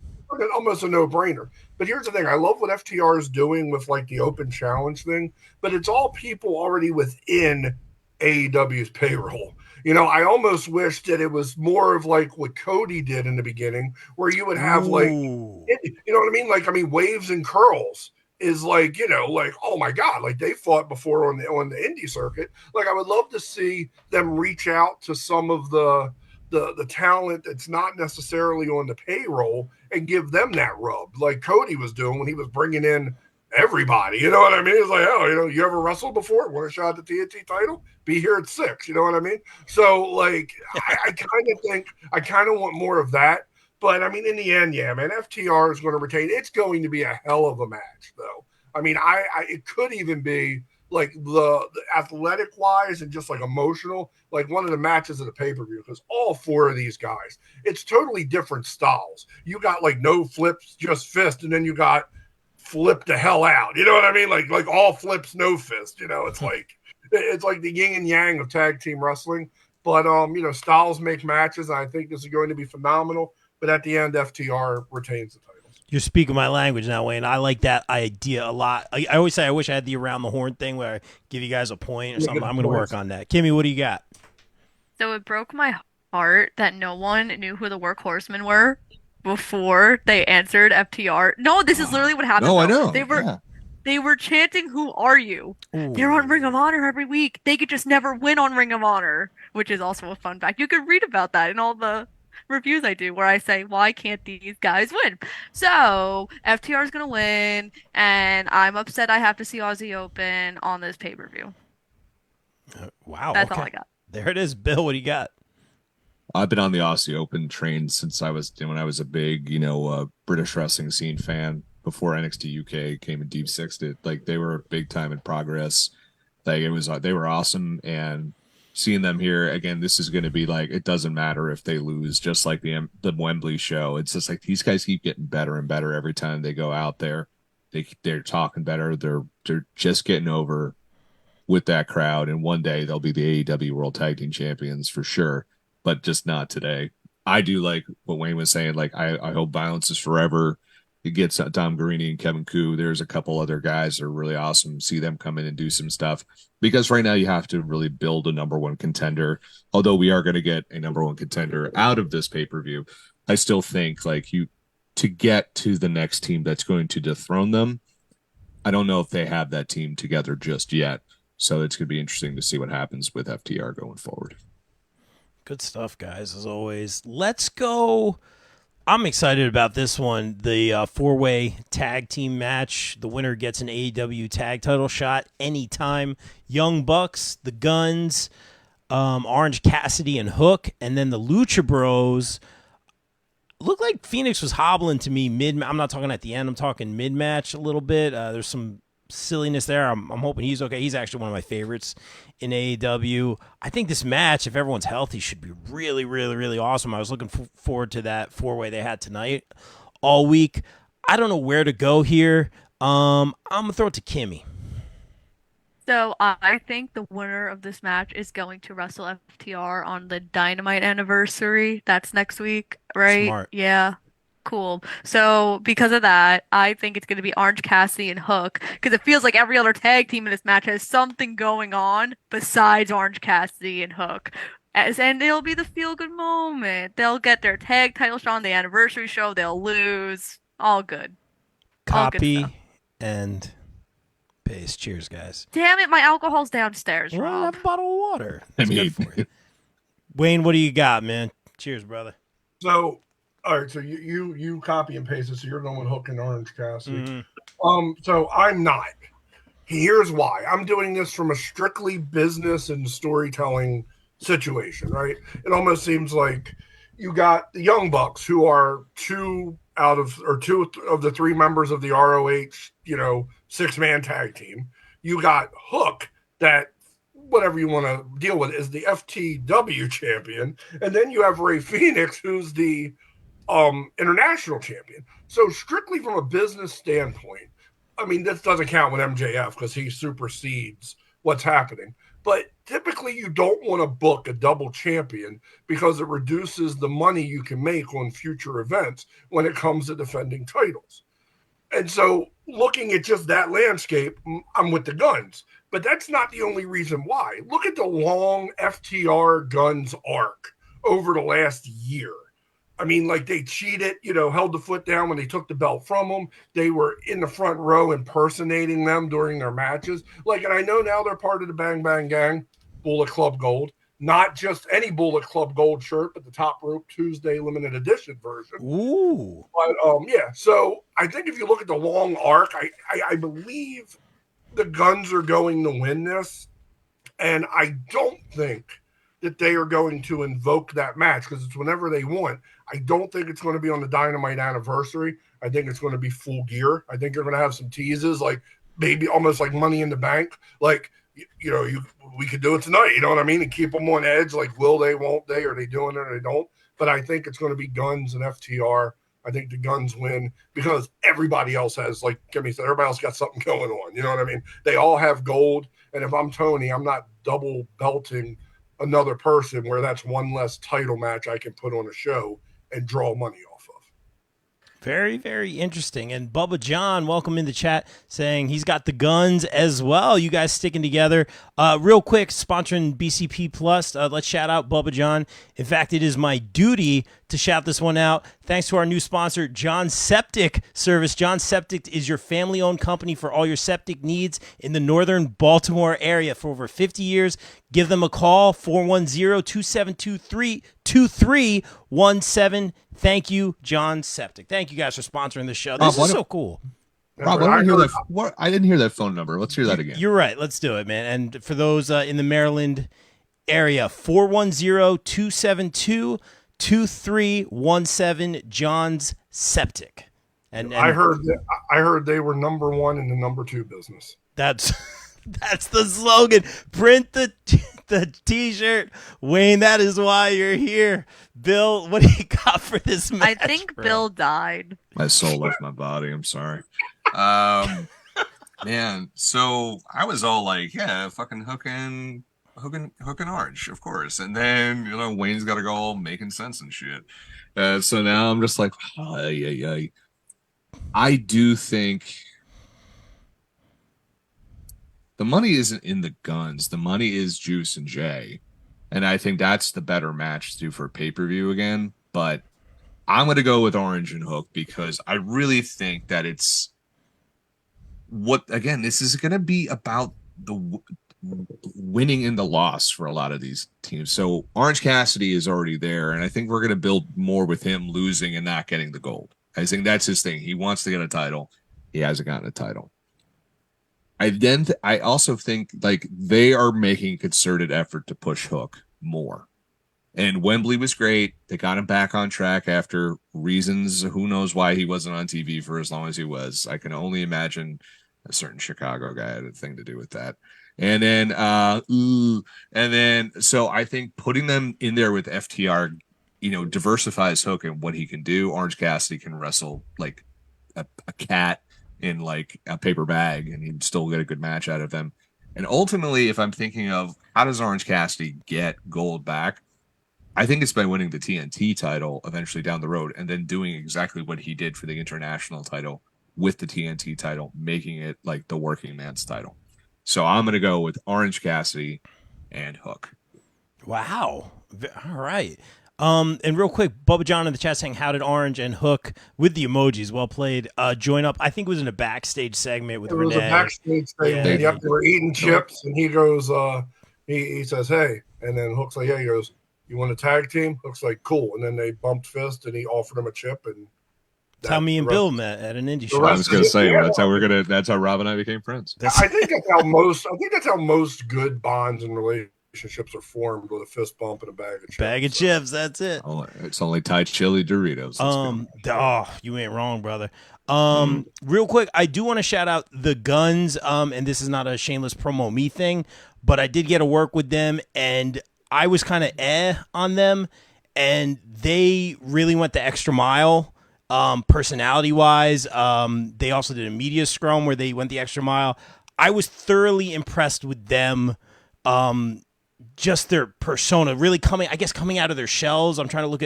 almost a no-brainer. But here's the thing. I love what FTR is doing with the open challenge thing, but it's all people already within AEW's payroll. I almost wish that it was more of what Cody did in the beginning, where you would have you know what I mean? Waves and Curls is oh my God, they fought before on the indie circuit. I would love to see them reach out to some of the talent that's not necessarily on the payroll and give them that rub, like Cody was doing when he was bringing in everybody. You know what I mean? It's like, oh, you ever wrestled before? Want a shot at the TNT title? Be here at 6. You know what I mean? So, like, I kind of want more of that. But, I mean, in the end, yeah, man, FTR is going to retain. It's going to be a hell of a match, though. I mean, it could even be, like, the athletic-wise and just, like, emotional, like, one of the matches of the pay-per-view, because all 4 of these guys, it's totally different styles. You got, like, no flips, just fist, and then you got flip the hell out. You know what I mean? Like all flips, no fist. You know, it's like the yin and yang of tag team wrestling. But, styles make matches. I think this is going to be phenomenal. But at the end, FTR retains the titles. You're speaking my language now, Wayne. I like that idea a lot. I always say I wish I had the around the horn thing where I give you guys a point or something. I'm going to work on that. Kimmy, what do you got? So it broke my heart that no one knew who the Workhorsemen were before they answered FTR. No, this is literally what happened. No, I though. know. They were chanting, "Who are you?" Ooh. They're on Ring of Honor every week. They could just never win on Ring of Honor, which is also a fun fact. You could read about that in all the reviews I do, where I say, "Why can't these guys win?" So FTR is gonna win, and I'm upset I have to see Aussie Open on this pay-per-view. Wow, That's all I got. There it is, Bill. What do you got? I've been on the Aussie Open train since when I was a big, British wrestling scene fan before NXT UK came and deep sixed it. Like, they were big time in progress. Like, they were awesome, and seeing them here again, this is going to be like, it doesn't matter if they lose, just like the Wembley show. It's just like these guys keep getting better and better every time they go out there. They're talking better. They're just getting over with that crowd, and one day they'll be the AEW World Tag Team Champions for sure. But just not today. I do like what Wayne was saying. Like, I hope Violence is forever. It gets Dom Guarini and Kevin Koo. There's a couple other guys that are really awesome. See them come in and do some stuff. Because right now you have to really build a number one contender. Although we are going to get a number one contender out of this pay-per-view, I still think, like, to get to the next team that's going to dethrone them, I don't know if they have that team together just yet. So it's going to be interesting to see what happens with FTR going forward. Good stuff, guys, as always. Let's go. I'm excited about this one. The four-way tag team match. The winner gets an AEW tag title shot anytime. Young Bucks, the Guns, Orange Cassidy and Hook, and then the Lucha Bros. Looked like Phoenix was hobbling to me mid. I'm not talking at the end. I'm talking mid-match a little bit. There's some silliness there. I'm hoping he's okay. He's actually one of my favorites in AEW. I think this match, if everyone's healthy, should be really, really, really awesome. I was looking forward to that four-way they had tonight all week. I don't know where to go here. I'm going to throw it to Kimmy. So I think the winner of this match is going to wrestle FTR on the Dynamite anniversary. That's next week, right? Smart. Yeah. Cool. So because of that, I think it's going to be Orange Cassidy and Hook, because it feels like every other tag team in this match has something going on besides Orange Cassidy and Hook. And it'll be the feel-good moment. They'll get their tag title shot on the anniversary show. They'll lose. All good. Copy All good and paste. Cheers, guys. Damn it, my alcohol's downstairs, Well, Rob. have a bottle of water. I That's mean, good for you. Wayne, what do you got, man? Cheers, brother. So, all right, so you copy and paste it, so you're going with Hook and Orange Cassidy. Mm-hmm. So I'm not. Here's why. I'm doing this from a strictly business and storytelling situation, right? It almost seems like you got the Young Bucks, who are two of the three members of the ROH, 6-man tag team. You got Hook, that whatever you want to deal with is the FTW champion, and then you have Ray Phoenix, who's the international champion. So strictly from a business standpoint, I mean, this doesn't count with MJF because he supersedes what's happening. But typically you don't want to book a double champion because it reduces the money you can make on future events when it comes to defending titles. And so looking at just that landscape, I'm with the Guns. But that's not the only reason why. Look at the long FTR Guns arc over the last year. I mean, like, they cheated, held the foot down when they took the belt from them. They were in the front row impersonating them during their matches. Like, and I know now they're part of the Bang Bang Gang, Bullet Club Gold. not just any Bullet Club Gold shirt, but the Top Rope Tuesday limited edition version. Ooh. But yeah, so I think if you look at the long arc, I believe the Guns are going to win this, and I don't think that they are going to invoke that match because it's whenever they want. I don't think it's going to be on the Dynamite anniversary. I think it's going to be Full Gear. I think you're going to have some teases, like maybe almost like Money in the Bank. Like, we could do it tonight, you know what I mean? And keep them on edge, like will they, won't they? Are they doing it or they don't? But I think it's going to be Guns and FTR. I think the Guns win because everybody else has, like Kimmy said, everybody else got something going on. You know what I mean? They all have gold. And if I'm Tony, I'm not double belting another person where that's one less title match I can put on a show and draw money off of. Very, very interesting. And Bubba John, welcome in the chat, saying he's got the Guns as well. You guys sticking together. Real quick, sponsoring BCP Plus. Let's shout out Bubba John. In fact, it is my duty to shout this one out. Thanks to our new sponsor, John Septic Service. John Septic is your family-owned company for all your septic needs in the northern Baltimore area for over 50 years. Give them a call, 410-272-2317. Thank you, John Septic. Thank you guys for sponsoring the show. This is so cool. Rob, I didn't hear that phone number. Let's hear that again. You're right. Let's do it, man. And for those in the Maryland area, 410-272-2317, John's Septic. And I heard they were number one in the number two business. That's the slogan. Print the T-shirt, Wayne. That is why you're here. Bill, what do you got for this match? I think bro? Bill died. My soul left my body. I'm sorry. Man, so I was all like, yeah, fucking hooking Orange, of course. And then, Wayne's got to go all making sense and shit. So now I'm just like, I do think the money isn't in the Guns. The money is Juice and Jay. And I think that's the better match to do for pay-per-view again. But I'm going to go with Orange and Hook because I really think that it's this is going to be about the winning and the loss for a lot of these teams. So Orange Cassidy is already there, and I think we're going to build more with him losing and not getting the gold. I think that's his thing. He wants to get a title. He hasn't gotten a title. I also think like they are making a concerted effort to push Hook more. And Wembley was great. They got him back on track after reasons. Who knows why he wasn't on TV for as long as he was. I can only imagine a certain Chicago guy had a thing to do with that. And then, so I think putting them in there with FTR, diversifies Hook and what he can do. Orange Cassidy can wrestle like a cat in like a paper bag, and he'd still get a good match out of them. And ultimately, if I'm thinking of how does Orange Cassidy get gold back, I think it's by winning the TNT title eventually down the road, and then doing exactly what he did for the international title with the TNT title, making it like the working man's title. So I'm going to go with Orange Cassidy and Hook. Wow. All right. And real quick, Bubba John in the chat saying, how did Orange and Hook, with the emojis, well played, join up? I think it was in a backstage segment with Renee. It was a backstage segment. Yeah. Yep, they were eating chips, and he goes, he says, hey. And then Hook's like, yeah. He goes, you want a tag team? Hook's like, cool. And then they bumped fists, and he offered him a chip. And that's how me and Bill met at an indie show. I was going to say, that's how Rob and I became friends. I think that's how most good bonds and relationships are formed, with a fist bump and a bag of chips. Chips, that's it. It's only Thai chili Doritos. You ain't wrong, brother. Real quick, I do want to shout out the Guns, and this is not a shameless promo me thing, but I did get to work with them, and I was kind of on them, and they really went the extra mile. Personality wise, they also did a media scrum where they went the extra mile. I was thoroughly impressed with them. Just their persona really coming out of their shells. I'm trying to look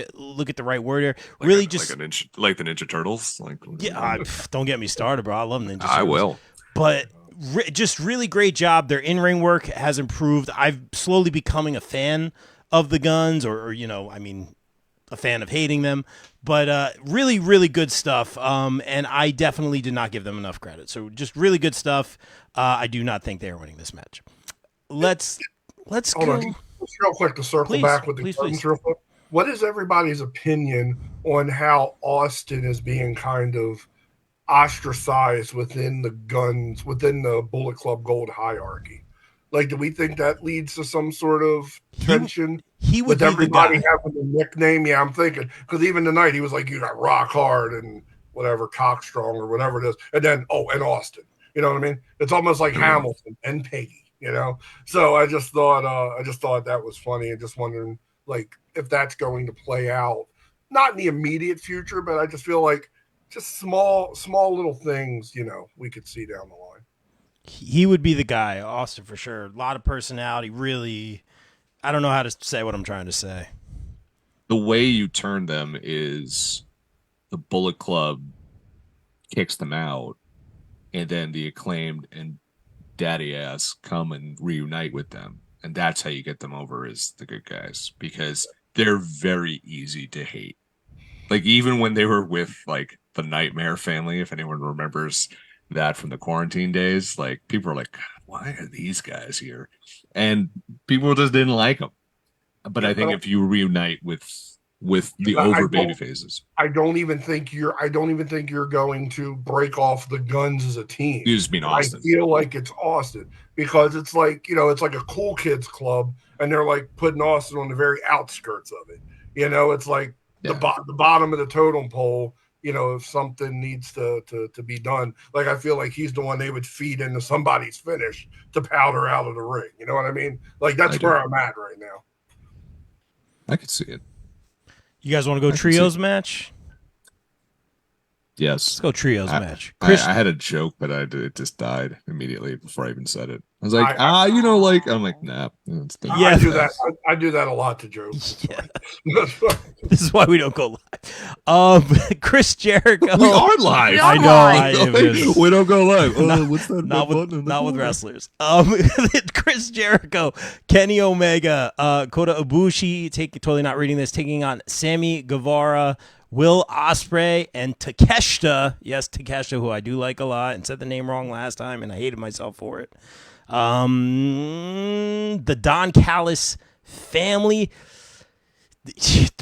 at the right word here. Like really the Ninja Turtles. Don't get me started, bro. I love Ninja Turtles. I will. But just really great job. Their in-ring work has improved. I've slowly becoming a fan of the Guns, or a fan of hating them, but really, really good stuff. And I definitely did not give them enough credit. So just really good stuff. I do not think they are winning this match. Let's go. Just real quick to circle Please, back with the please, Guns please. real quick. What is everybody's opinion on how Austin is being kind of ostracized within the Guns, within the Bullet Club Gold hierarchy? Like, do we think that leads to some sort of tension He would with be the everybody guy. having a nickname? Yeah, I'm thinking, because even tonight he was like, you got Rock Hard and whatever, Cockstrong or whatever it is. And then, and Austin. You know what I mean? It's almost like Hamilton and Peggy, you know? So I just thought that was funny, and just wondering, like, if that's going to play out, not in the immediate future, but I just feel like just small little things, we could see down the line. He would be the guy, Austin, for sure. A lot of personality, really. I don't know how to say what I'm trying to say. The way you turn them is the Bullet Club kicks them out, and then the Acclaimed and Daddy Ass come and reunite with them. And that's how you get them over as the good guys, because they're very easy to hate. Like, even when they were with, like, the Nightmare family, if anyone remembers that from the quarantine days, like, people are like, God, why are these guys here? And people just didn't like them. But I think if you reunite with the over baby faces, I don't even think you're going to break off the Guns as a team. you just mean Austin. I feel like it's Austin, because it's like, it's like a cool kids club, and they're like putting Austin on the very outskirts of it. It's like the bottom of the totem pole. If something needs to be done, like, I feel like he's the one they would feed into somebody's finish to powder out of the ring. You know what I mean? Like, that's where I'm at right now. I could see it. You guys want to go trios match? Yes. Let's go trios match. I had a joke, but it just died immediately before I even said it. I was like, I'm like, nah. I do that. I do that a lot to jokes. Yeah. This is why we don't go live. Chris Jericho. We are live. I know. We don't go live. What's that? Not with wrestlers. Chris Jericho, Kenny Omega, Kota Ibushi. Totally not reading this. Taking on Sammy Guevara, Will Ospreay, and Takeshita. Yes, Takeshita, who I do like a lot, and said the name wrong last time, and I hated myself for it. The Don Callis family.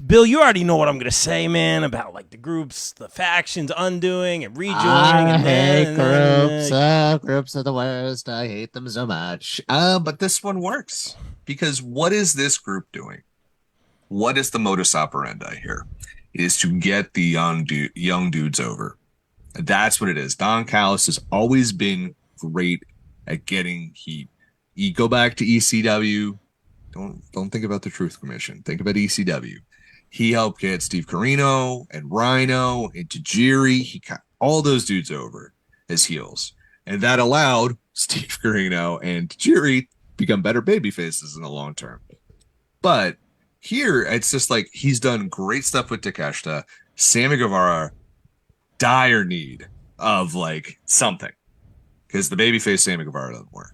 Bill, you already know what I'm gonna say, man, about, like, the groups, the factions undoing and rejoining. Groups are the worst. I hate them so much. But this one works, because what is this group doing? What is the modus operandi here? It is to get the young dudes over. That's what it is. Don Callis has always been great at getting heat. You go back to ECW. Don't think about the Truth Commission. Think about ECW. He helped get Steve Corino and Rhino and Tajiri. He got all those dudes over as heels. And that allowed Steve Corino and Tajiri become better baby faces in the long term. But here, it's just like, he's done great stuff with Takeshita. Sammy Guevara, dire need of, like, something, because the babyface Sammy Guevara doesn't work.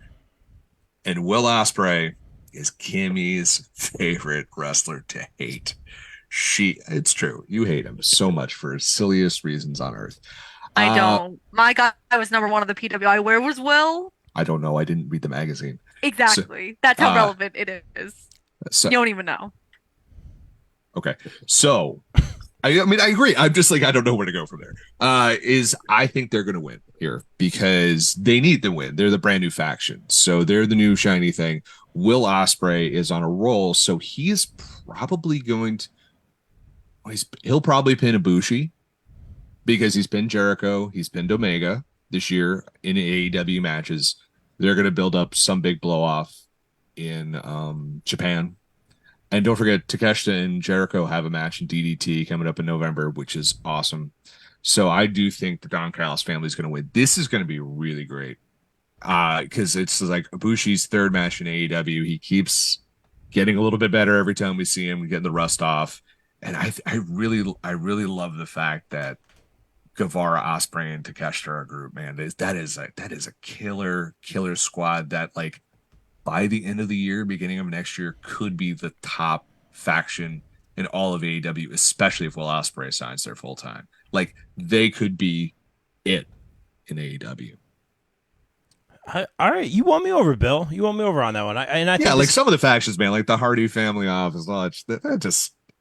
And Will Ospreay is Kimmy's favorite wrestler to hate. It's true. You hate him so much for silliest reasons on earth. I don't. My guy was number one of the PWI. Where was Will? I don't know. I didn't read the magazine. Exactly. So, that's how relevant it is. So, you don't even know. Okay. So, I mean, I agree. I'm just like, I don't know where to go from there. I think they're going to win here, because they need to win. They're the brand new faction. So they're the new shiny thing. Will Ospreay is on a roll. So he's probably going to, he'll probably pin Ibushi, because he's pinned Jericho. He's pinned Omega this year in AEW matches. They're going to build up some big blow off in Japan. And don't forget, Takeshita and Jericho have a match in DDT coming up in November, which is awesome. So I do think the Don Callis family is going to win. This is going to be really great, because it's like Ibushi's third match in AEW. He keeps getting a little bit better every time we see him, getting the rust off. And I really love the fact that Guevara, Ospreay, and Takeshita are a group, man. That is a killer squad that, like, by the end of the year, beginning of next year, could be the top faction in all of AEW, especially if Will Ospreay signs there full time. Like, they could be it in AEW. All right, you won me over, Bill. You won me over on that one. I think Like some of the factions, man, like the Hardy family office launch, that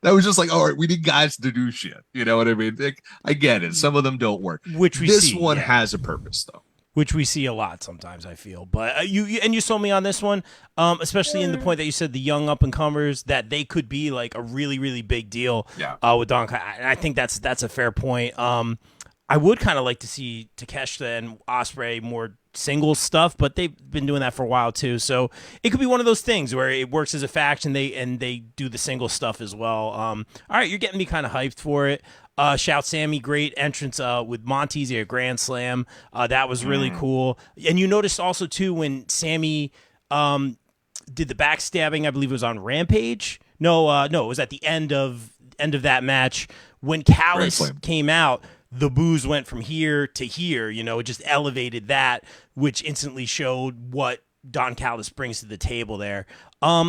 was just like, all right, we need guys to do shit. You know what I mean? Like, I get it. Some of them don't work. Which we this see, one yeah. has a purpose, though. Which we see a lot sometimes, I feel. But you sold me on this one, especially in the point that you said the young up and comers, that they could be like a really, really big deal. Yeah. With Don. And I think that's a fair point. I would kind of like to see Takeshita and Ospreay more singles stuff, but they've been doing that for a while too. So it could be one of those things where it works as a faction, they do the single stuff as well. All right, you're getting me kind of hyped for it. Shout Sammy, great entrance with Monty's at Grand Slam. That was really cool. And you noticed also too when Sammy did the backstabbing, I believe it was on Rampage. No, it was at the end of that match when Callis came out. The booze went from here to here, it just elevated that, which instantly showed what Don Callis brings to the table there.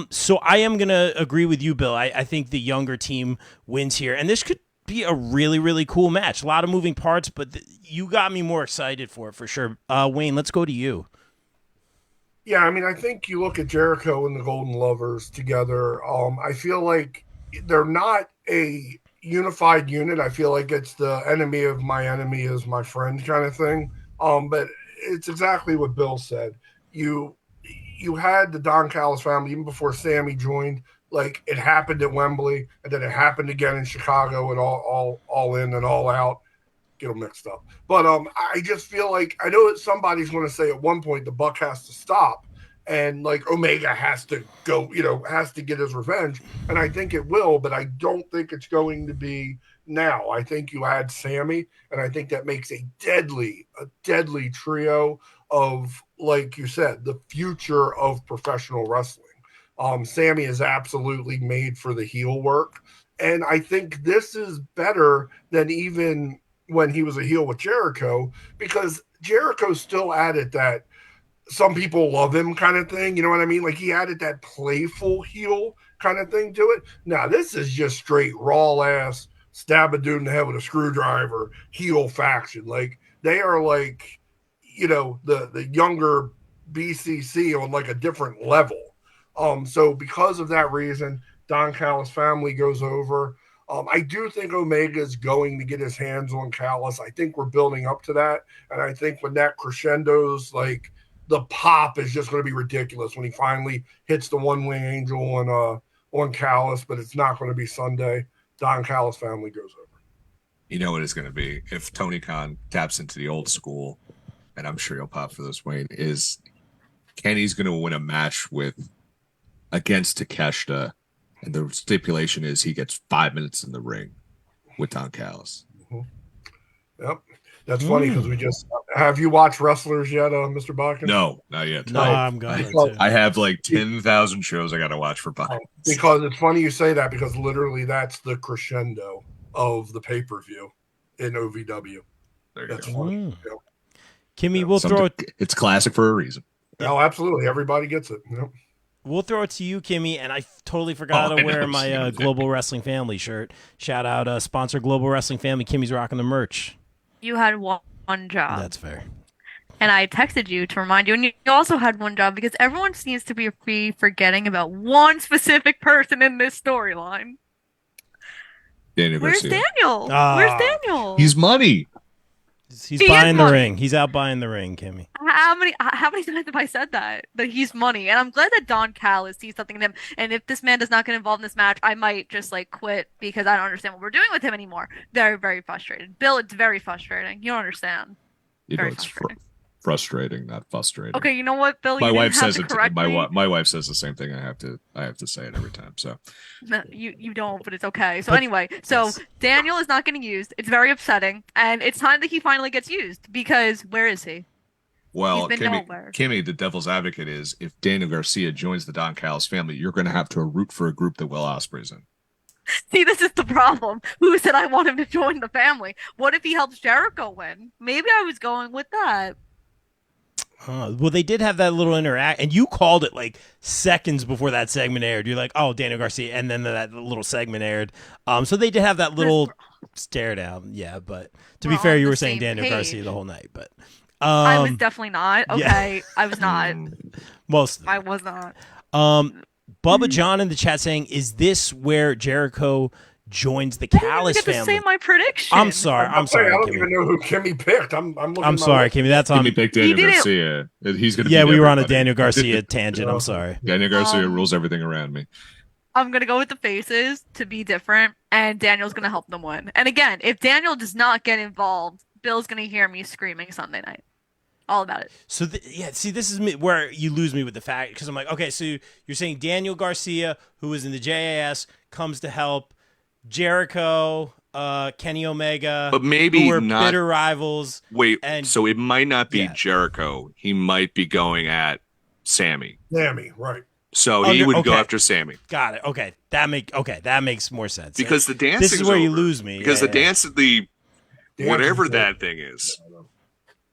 So I am going to agree with you, Bill. I think the younger team wins here. And this could be a really, really cool match. A lot of moving parts, but you got me more excited for it for sure. Wayne, let's go to you. Yeah, I mean, I think you look at Jericho and the Golden Lovers together. I feel like they're not a unified unit. I feel like it's the enemy of my enemy is my friend kind of thing. But it's exactly what Bill said. You had the Don Callis family even before Sammy joined. Like it happened at Wembley, and then it happened again in Chicago, and all in and all out. Get them mixed up. But I just feel like I know that somebody's going to say at one point the buck has to stop. And like Omega has to go, has to get his revenge. And I think it will, but I don't think it's going to be now. I think you add Sammy, and I think that makes a deadly trio of, like you said, the future of professional wrestling. Sammy is absolutely made for the heel work. And I think this is better than even when he was a heel with Jericho, because Jericho still added that some people love him kind of thing. You know what I mean? Like he added that playful heel kind of thing to it. Now this is just straight raw ass stab a dude in the head with a screwdriver heel faction. Like they are like, the younger BCC on like a different level. So because of that reason, Don Callis family goes over. I do think Omega is going to get his hands on Callis. I think we're building up to that. And I think when that crescendos, like, the pop is just going to be ridiculous when he finally hits the one-wing angel on Callis, but it's not going to be Sunday. Don Callis family goes over. You know what it's going to be if Tony Khan taps into the old school, and I'm sure he'll pop for this, Wayne, is Kenny's going to win a match against Takeshita, and the stipulation is he gets 5 minutes in the ring with Don Callis. Mm-hmm. Yep. That's funny because we just have you watched Wrestlers yet, Mr. Bakken? No, not yet. No, I'm going to. I have like 10,000 shows I got to watch for Bakken. Because it's funny you say that because literally that's the crescendo of the pay-per-view in OVW. That's funny. Kimmy, we'll throw it. It's classic for a reason. Oh, absolutely. Everybody gets it. Yep. We'll throw it to you, Kimmy, and I totally forgot to wear my Global Wrestling Family shirt. Shout out sponsor Global Wrestling Family. Kimmy's rocking the merch. You had one job. That's fair. And I texted you to remind you, and you also had one job because everyone seems to be forgetting about one specific person in this storyline. Daniel Where's Garcia. Daniel? Where's Daniel? He's money. He's buying the ring. He's out buying the ring, Kimmy. How many times have I said that he's money? And I'm glad that Don Callis sees something in him. And if this man does not get involved in this match, I might just like quit because I don't understand what we're doing with him anymore. Very, very frustrated. Bill, it's very frustrating. You don't understand. It's frustrating, not frustrating. Okay, you know what, Bill? My you wife didn't have says to it. correct me. My wife says the same thing. I have to say it every time. So No, you don't, but it's okay. So anyway, Daniel is not getting used. It's very upsetting, and it's time that he finally gets used because where is he? Well, He's been nowhere. Kimmy, the devil's advocate is if Daniel Garcia joins the Don Callis family, you're going to have to root for a group that Will Ospreay's in. See, this is the problem. Who said I want him to join the family? What if he helps Jericho win? Maybe I was going with that. Well, they did have that little interact, and you called it like seconds before that segment aired. You're like, "Oh, Daniel Garcia," and then that little segment aired. So they did have that little stare down. Yeah, but to be fair, you were saying Daniel Garcia the whole night. But I was definitely not. yeah. Okay, I was not. Most of them. I was not. Bubba John in the chat saying, "Is this where Jericho joins the I didn't even Callis get to family?" say my prediction. I'm sorry. I'm sorry. I don't Kimmy. even know who Kimmy picked. I'm looking. I'm sorry, Kimmy. That's on. Kimmy picked Daniel Garcia. He's gonna. Yeah, beat we were on a everybody. Daniel Garcia tangent. I'm sorry. Daniel Garcia rules everything around me. I'm gonna go with the faces to be different, and Daniel's gonna help them win. And again, if Daniel does not get involved, Bill's gonna hear me screaming Sunday night, all about it. So see, this is where you lose me with the fact, because I'm like, okay, so you're saying Daniel Garcia, who is in the JAS, comes to help Jericho, Kenny Omega, but maybe who are not bitter rivals. Wait, and so it might not be Yeah. Jericho. He might be going at Sammy. Sammy, right? So he would go okay. after Sammy. Got it. Okay, that makes more sense. Because the dance This is where you over. lose me. Because Yeah, the yeah. dance, the Dance whatever is that thing is.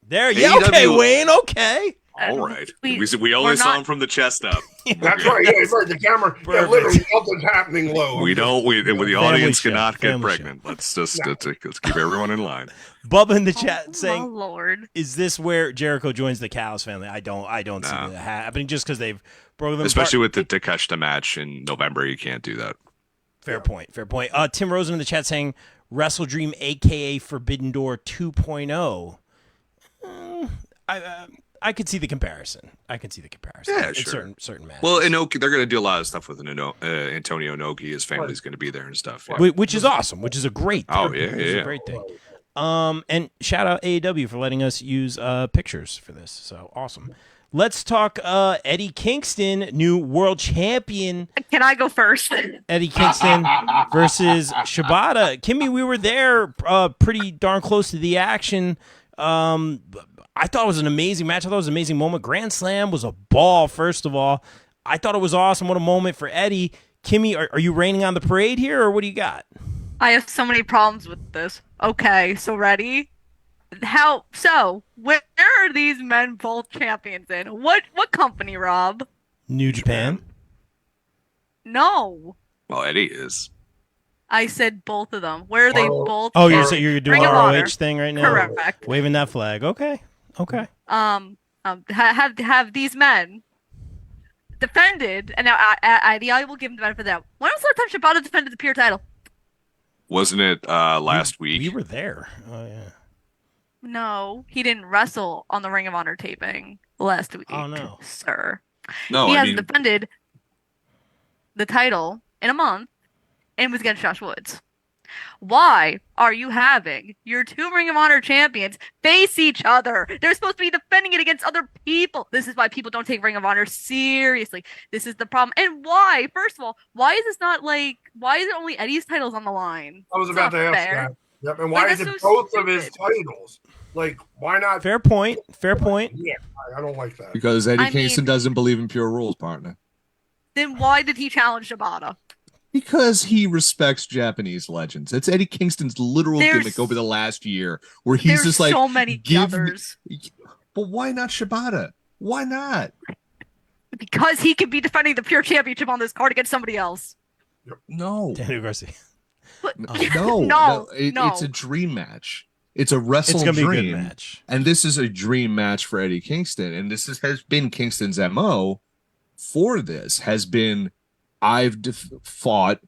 There, yeah, okay, AEW Wayne, okay. All right. We- We only we're saw not- him from the chest up. That's right. Yeah, right. The camera. Yeah, Perfect. literally, nothing's happening low. We don't. The Family audience show, cannot get family show. pregnant. Let's keep everyone in line. Bubba in the chat Oh, saying, my Lord. "Is this where Jericho joins the Callis family?" I don't see No. that happening just because they've broken them Especially apart. with the Takeshita match in November, you can't do that. Fair point. Tim Rosen in the chat saying WrestleDream, aka Forbidden Door 2.0. I could see the comparison. Yeah, In sure. certain matches. Well, Inoki, they're going to do a lot of stuff with Antonio Inoki. His family's going to be there and stuff. Yeah. which is awesome. Which is a great. Oh, thing. yeah, Which is a yeah. great thing. And shout out AEW for letting us use pictures for this. So awesome. Let's talk Eddie Kingston, new world champion. Can I go first? Eddie Kingston versus Shibata. Kimmy, we were there pretty darn close to the action. I thought it was an amazing match. I thought it was an amazing moment. Grand Slam was a ball, first of all. I thought it was awesome. What a moment for Eddie. Kimmy, are you raining on the parade here, or what do you got? I have so many problems with this. Okay, so ready? Where are these men both champions in? What company, Rob? New Japan. No. Well, Eddie is. I said both of them. Where are they both? Oh, champions? you're doing Ring the of ROH Honor. thing right now? Correct. Waving that flag. Okay. Have these men defended, and now I will give them the benefit of that. When was the last time Shibata defended the pure title? Wasn't it last week? We were there. Oh, yeah. No, he didn't wrestle on the Ring of Honor taping last week. Oh, no. Sir. No, He I hasn't mean, defended the title in a month and was against Josh Woods. Why are you having your two Ring of Honor champions face each other? They're supposed to be defending it against other people. This is why people don't take Ring of Honor seriously. This is the problem. And why? First of all, why is this not why is it only Eddie's titles on the line? I was It's about not to ask fair. that. Yep. And why Like, is it that's so both of his stupid. titles? Like, why not? Fair point. Yeah, I don't like that. Because Eddie I Kingston mean- doesn't believe in pure rules, partner. Then why did he challenge Shibata? Because he respects Japanese legends. It's Eddie Kingston's literal There's- gimmick over the last year, where he's There's just like, so many give me- others. But why not Shibata? Why not? Because he could be defending the pure championship on this card against somebody else. No, Daniel Garcia. But no, no. It's a dream match. It's a wrestle It's going to be a dream, good match. and this is a dream match for Eddie Kingston. And this has been Kingston's MO for this. Has been, I've fought,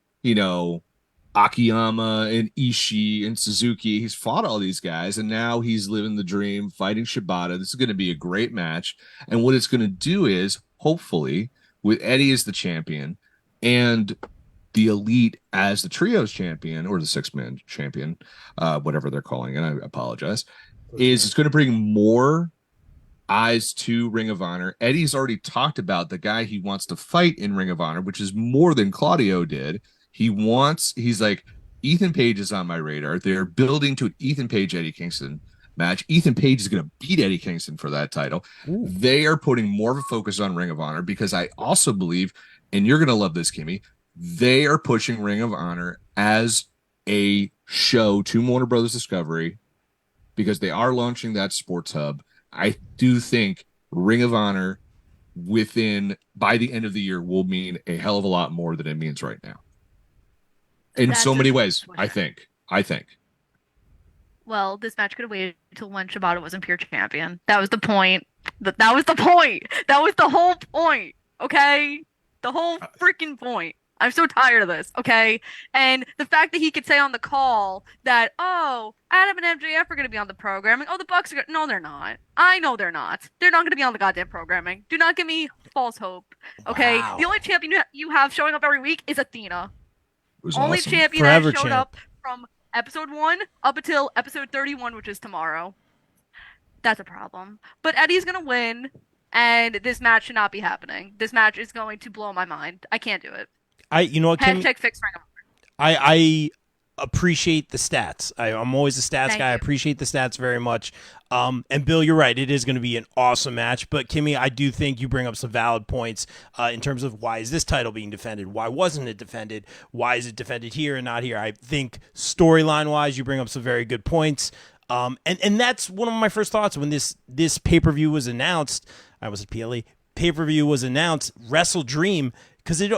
Akiyama and Ishii and Suzuki. He's fought all these guys, and now he's living the dream, fighting Shibata. This is going to be a great match. And what it's going to do is, hopefully, with Eddie as the champion and the Elite as the trios champion, or the six-man champion, whatever they're calling it, I apologize, is it's going to bring more eyes to Ring of Honor. Eddie's already talked about the guy he wants to fight in Ring of Honor, which is more than Claudio did. He's like, Ethan Page is on my radar. They're building to an Ethan Page Eddie Kingston match. Ethan Page is going to beat Eddie Kingston for that title. Ooh. They are putting more of a focus on Ring of Honor because I also believe, and you're going to love this, Kimmy, they are pushing Ring of Honor as a show to Warner Brothers Discovery because they are launching that sports hub. I do think Ring of Honor by the end of the year will mean a hell of a lot more than it means right now. In That's so a many good ways, point. I think. Well, this match could have waited until when Shibata wasn't pure champion. That was the point. That was the point. That was the whole point. Okay? The whole freaking point. I'm so tired of this, okay? And the fact that he could say on the call that, oh, Adam and MJF are going to be on the programming. Oh, the Bucks are going to. No, they're not. I know they're not. They're not going to be on the goddamn programming. Do not give me false hope, okay? Wow. The only champion you have showing up every week is Athena. It was Only awesome. champion Forever that showed champ. up from episode 1 up until episode 31, which is tomorrow. That's a problem. But Eddie's gonna win, and this match should not be happening. This match is going to blow my mind. I can't do it. You know what, Kim? Hashtag fix Ring of Honor. I appreciate the stats. I'm always a stats Thank guy. I you. appreciate the stats very much. And Bill, you're right. It is going to be an awesome match. But Kimmy, I do think you bring up some valid points in terms of why is this title being defended? Why wasn't it defended? Why is it defended here and not here? I think storyline wise, you bring up some very good points. And that's one of my first thoughts when this pay-per-view was announced. I was at PLE. Pay-per-view was announced. WrestleDream. Because it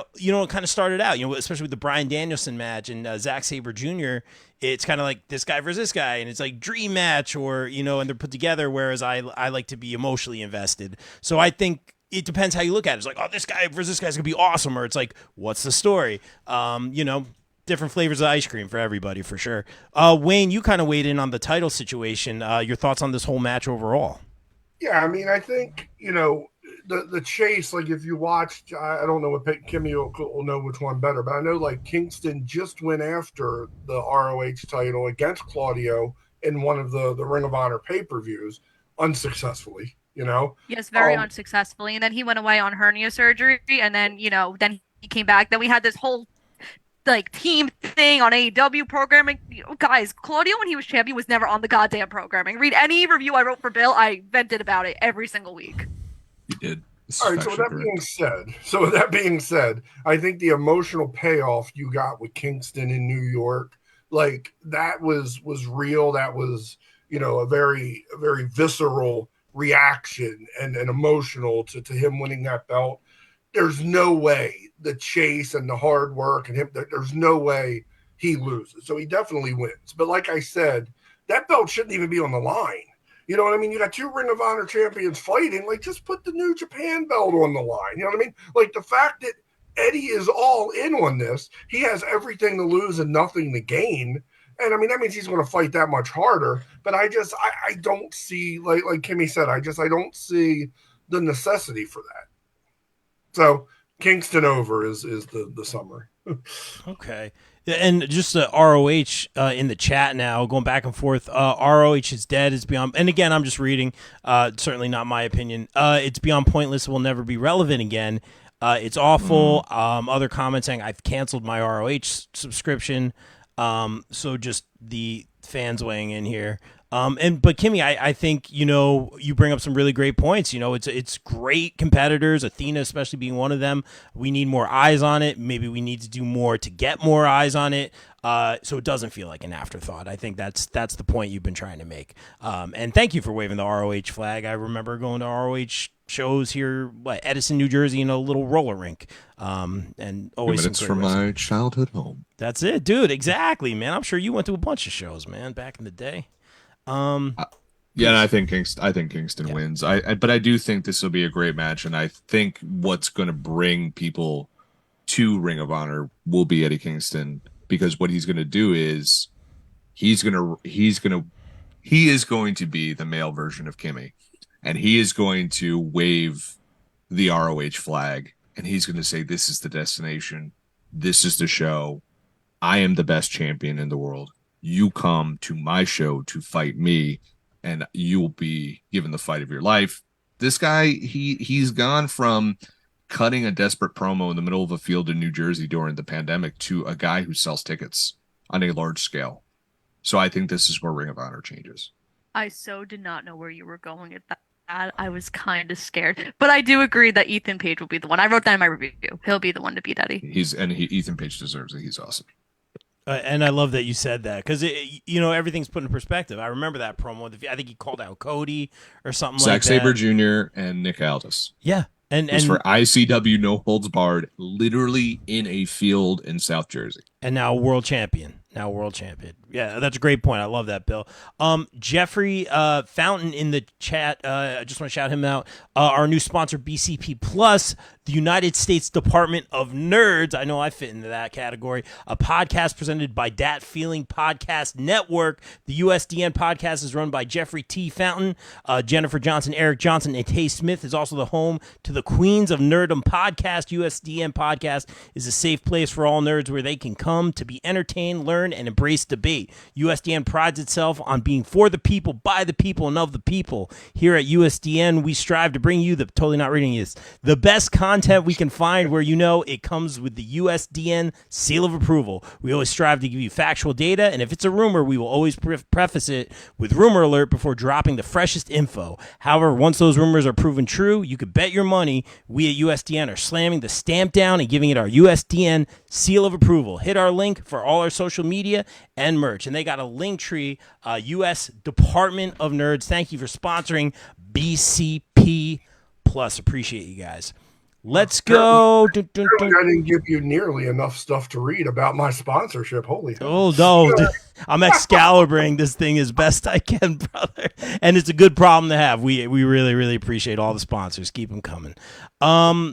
kind of started out, especially with the Bryan Danielson match and Zack Sabre Jr. It's kind of like this guy versus this guy, and it's like dream match, or and they're put together. Whereas I like to be emotionally invested. So I think it depends how you look at it. It's like, oh, this guy versus this guy's gonna be awesome, or it's like, what's the story? Different flavors of ice cream for everybody, for sure. Wayne, you kind of weighed in on the title situation. Your thoughts on this whole match overall? Yeah, I mean, I think, the chase, like if you watched, I don't know what Kimmy will know which one better, but I know like Kingston just went after the ROH title against Claudio in one of the Ring of Honor pay-per-views unsuccessfully, Yes, very unsuccessfully. And then he went away on hernia surgery, and then then he came back. Then we had this whole like team thing on AEW programming. Guys, Claudio when he was champion was never on the goddamn programming. Read any review I wrote for Bill. I vented about it every single week. You did. All right. So with that being said, I think the emotional payoff you got with Kingston in New York, like that was real. That was, a very visceral reaction and emotional to him winning that belt. There's no way the chase and the hard work and him, there's no way he loses. So he definitely wins. But like I said, that belt shouldn't even be on the line. You know what I mean? You got 2 Ring of Honor champions fighting. Like, just put the New Japan belt on the line. You know what I mean? Like, the fact that Eddie is all in on this, he has everything to lose and nothing to gain. And, I mean, that means he's going to fight that much harder. But I don't see, like Kimmy said, I don't see the necessity for that. So, Kingston over is the summary. Okay. And just the ROH in the chat now, going back and forth. ROH is dead. It's beyond. And again, I'm just reading. Certainly not my opinion. It's beyond pointless. It will never be relevant again. It's awful. Other comments saying I've canceled my ROH subscription. So just the fans weighing in here. But Kimmy, I think you bring up some really great points. It's great competitors. Athena, especially being one of them. We need more eyes on it. Maybe we need to do more to get more eyes on it. So it doesn't feel like an afterthought. I think that's the point you've been trying to make. And thank you for waving the ROH flag. I remember going to ROH shows here, Edison, New Jersey, in a little roller rink. And always Minutes from my childhood home. That's it, dude. Exactly, man. I'm sure you went to a bunch of shows, man, back in the day. And I think Kingston wins. But I do think this will be a great match, and I think what's going to bring people to Ring of Honor will be Eddie Kingston, because what he's going to do is he is going to be the male version of Kimmy, and he is going to wave the ROH flag, and he's going to say, "This is the destination. This is the show. I am the best champion in the world. You come to my show to fight me, and you will be given the fight of your life." This guy, he's gone from cutting a desperate promo in the middle of a field in New Jersey during the pandemic to a guy who sells tickets on a large scale. So I think this is where Ring of Honor changes. I so did not know where you were going at that. I was kind of scared, but I do agree that Ethan Page will be the one. I wrote that in my review. He'll be the one to beat Eddie. Ethan Page deserves it. He's awesome. And I love that you said that, because everything's put in perspective. I remember that promo. I think he called out Cody or something like that. Zack Sabre Jr. and Nick Aldis. Yeah, and for ICW No Holds Barred, literally in a field in South Jersey. And now world champion. that's a great point. I love that, Bill. Jeffrey Fountain in the chat. I just want to shout him out. Our new sponsor, BCP Plus, the United States Department of Nerds. I know I fit into that category. A podcast presented by Dat Feeling Podcast Network. The USDN podcast is run by Jeffrey T. Fountain, Jennifer Johnson, Eric Johnson, and Tay Smith is also the home to the Queens of Nerdom podcast. USDN podcast is a safe place for all nerds where they can come to be entertained, learn, and embrace debate. USDN prides itself on being for the people, by the people, and of the people. Here at USDN, we strive to bring you the best content we can find, where it comes with the USDN seal of approval. We always strive to give you factual data, and if it's a rumor, we will always preface it with rumor alert before dropping the freshest info. However, once those rumors are proven true, you could bet your money we at USDN are slamming the stamp down and giving it our USDN seal of approval. Hit our link for all our social media and merch. And they got a link tree, U.S. Department of Nerds. Thank you for sponsoring BCP Plus. Appreciate you guys. Let's go. I didn't give you nearly enough stuff to read about my sponsorship. Holy hell. Oh, no. I'm Excaliburing this thing as best I can, brother. And it's a good problem to have. We really, really appreciate all the sponsors. Keep them coming.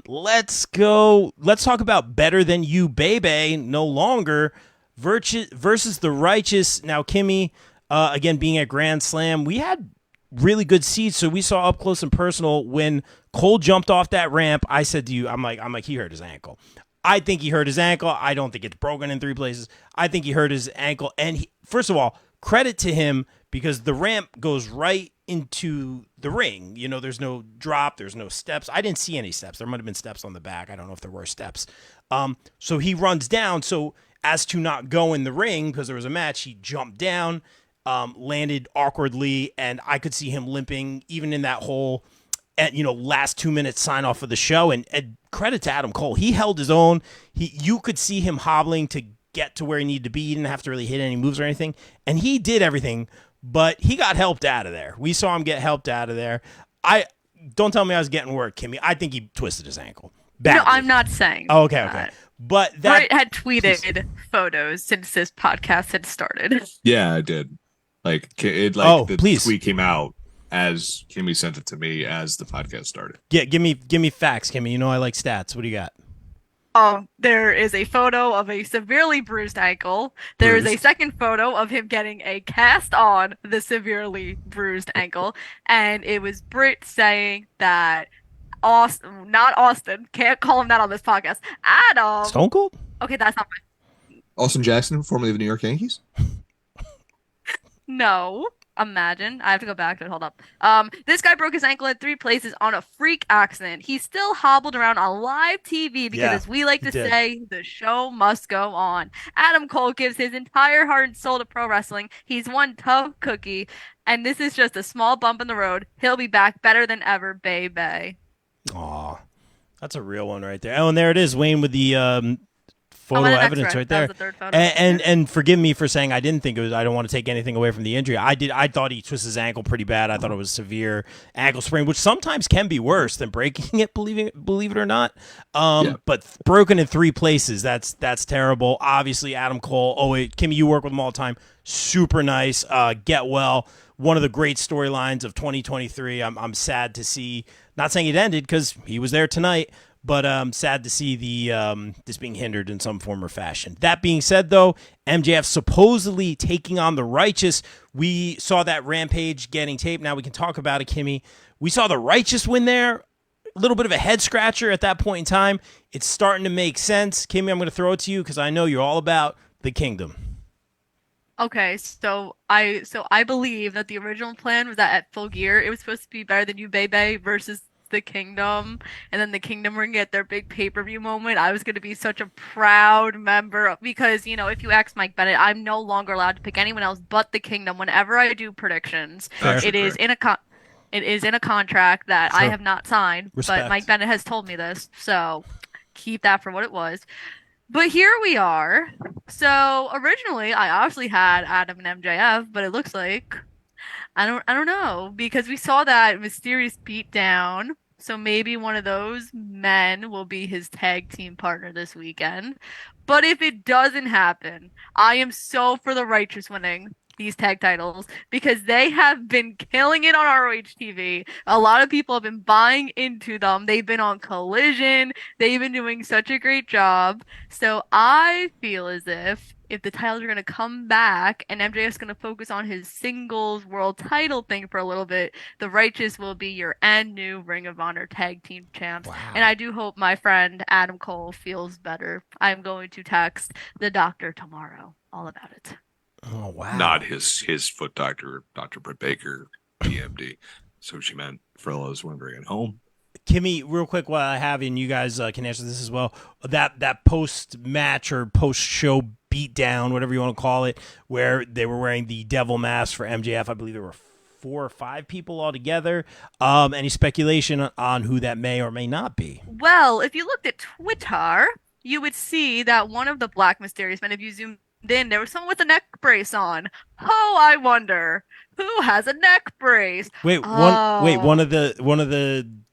Let's go. Let's talk about Better Than You, Baby. No longer versus the Righteous. Now, Kimmy, again, being at Grand Slam, we had really good seats, so we saw up close and personal when Cole jumped off that ramp. I said to you, I'm like, he hurt his ankle. I think he hurt his ankle. I don't think it's broken in 3 places. I think he hurt his ankle. And first of all, credit to him, because the ramp goes right into the ring. There's no drop. There's no steps. I didn't see any steps. There might have been steps on the back. I don't know if there were steps. So he runs down. So as to not go in the ring, because there was a match, he jumped down, landed awkwardly, and I could see him limping even in that whole last 2 minutes sign off of the show. And credit to Adam Cole. He held his own. You could see him hobbling to get to where he needed to be. He didn't have to really hit any moves or anything. And he did everything, but he got helped out of there. We saw him get helped out of there. Don't tell me I was getting word, Kimmy. I think he twisted his ankle. Badly. No, I'm not saying. Oh, okay. But that Brett had tweeted photos since this podcast had started. Yeah, I did. The please. tweet came out as Kimmy sent it to me as the podcast started. Yeah, give me facts, Kimmy. I like stats. What do you got? There is a photo of a severely bruised ankle. There is a second photo of him getting a cast on the severely bruised ankle. And it was Britt saying that not Austin, can't call him that on this podcast. Adam. Stone Cold? Okay, that's not my. Austin Jackson, formerly of the New York Yankees? No. Imagine. I have to go back to it. Hold up. This guy broke his ankle in 3 places on a freak accident. He still hobbled around on live TV because, as we like to say, the show must go on. Adam Cole gives his entire heart and soul to pro wrestling. He's one tough cookie, and this is just a small bump in the road. He'll be back better than ever, baby. Aw, that's a real one right there. Oh, and there it is, Wayne, with the photo evidence right there. That was the third photo. And forgive me for saying I didn't think it was. I don't want to take anything away from the injury. I thought he twisted his ankle pretty bad. I thought it was severe ankle sprain, which sometimes can be worse than breaking it. Believe it or not. But broken in 3 places. That's terrible. Obviously, Adam Cole. Oh wait, Kimmy, you work with him all the time. Super nice. Get well. One of the great storylines of 2023. I'm sad to see. Not saying it ended because he was there tonight. But sad to see this being hindered in some form or fashion. That being said, though, MJF supposedly taking on the Righteous. We saw that Rampage getting taped. Now we can talk about it, Kimmy. We saw the Righteous win there. A little bit of a head scratcher at that point in time. It's starting to make sense. Kimmy, I'm going to throw it to you because I know you're all about the Kingdom. Okay, so I believe that the original plan was that at Full Gear, it was supposed to be Better Than You, Baby versus the Kingdom, and then the Kingdom were gonna get their big pay-per-view moment. I was gonna be such a proud member because, if you ask Mike Bennett, I'm no longer allowed to pick anyone else but the Kingdom whenever I do predictions. It is in a contract that I have not signed, but Mike Bennett has told me this, so keep that for what it was. But here we are. So originally, I obviously had Adam and MJF, but it looks like I don't know, because we saw that mysterious beatdown. So maybe one of those men will be his tag team partner this weekend. But if it doesn't happen, I am so for the Righteous winning these tag titles because they have been killing it on ROH TV. A lot of people have been buying into them. They've been on Collision. They've been doing such a great job. So I feel as if the titles are going to come back and MJF's going to focus on his singles world title thing for a little bit, the Righteous will be your and new Ring of Honor tag team champs. Wow. And I do hope my friend Adam Cole feels better. I'm going to text the doctor tomorrow all about it. Oh wow! Not his foot doctor, Dr. Britt Baker, PMD. So she meant for those wondering at home. Kimmy, real quick, while I have you, and you guys can answer this as well. That post match or post show beatdown, whatever you want to call it, where they were wearing the devil mask for MJF. I believe there were 4 or 5 people altogether. Any speculation on who that may or may not be? Well, if you looked at Twitter, you would see that one of the Black Mysterious Men, if you zoomed in, there was someone with a neck brace on. Oh, I wonder who has a neck brace. Wait, one of the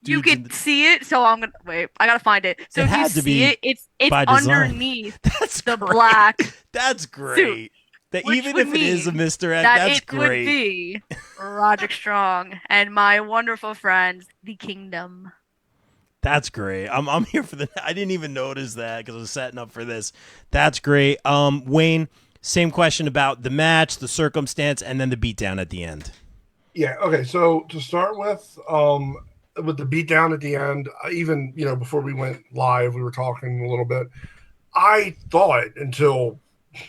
You dudes can see it, so I'm gonna wait. I gotta find it. So It if you had to be see it, it's by design. underneath That's the great. black. That's great. suit, That which even would if it is a mean misdirect, that that's it great. would be Roderick Strong and my wonderful friends, the Kingdom. That's great. I'm here for the. I didn't even notice that because I was setting up for this. That's great. Wayne, same question about the match, the circumstance, and then the beatdown at the end. Yeah. Okay. So to start with the beatdown at the end, even before we went live, we were talking a little bit. I thought until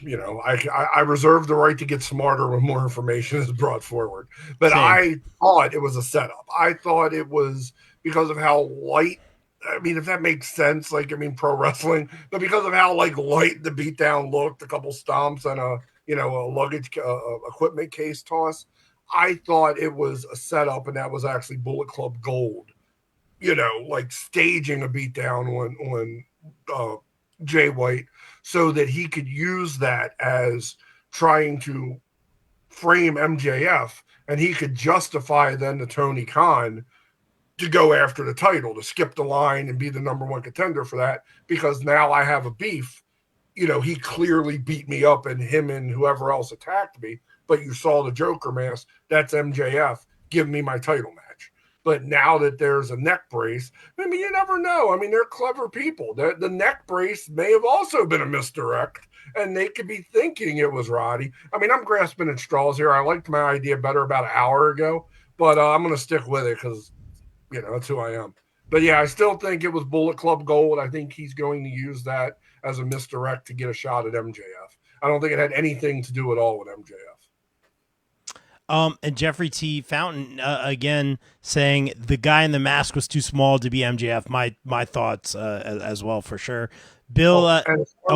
I reserve the right to get smarter when more information is brought forward. But Same. I thought it was a setup. I thought it was because of how light. I mean, if that makes sense, pro wrestling, but because of how light the beatdown looked, a couple stomps and a luggage equipment case toss, I thought it was a setup, and that was actually Bullet Club Gold, staging a beatdown on Jay White so that he could use that as trying to frame MJF, and he could justify then to Tony Khan to go after the title, to skip the line and be the number 1 contender for that, because now I have a beef. He clearly beat me up, and him and whoever else attacked me, but you saw the Joker mask. That's MJF. Give me my title match. But now that there's a neck brace, you never know. They're clever people. The neck brace may have also been a misdirect, and they could be thinking it was Roddy. I'm grasping at straws here. I liked my idea better about an hour ago, but I'm going to stick with it because that's who I am. But yeah, I still think it was Bullet Club Gold. I think he's going to use that as a misdirect to get a shot at MJF. I don't think it had anything to do at all with MJF. And Jeffrey T. Fountain again saying the guy in the mask was too small to be MJF. My thoughts as well for sure. Bill,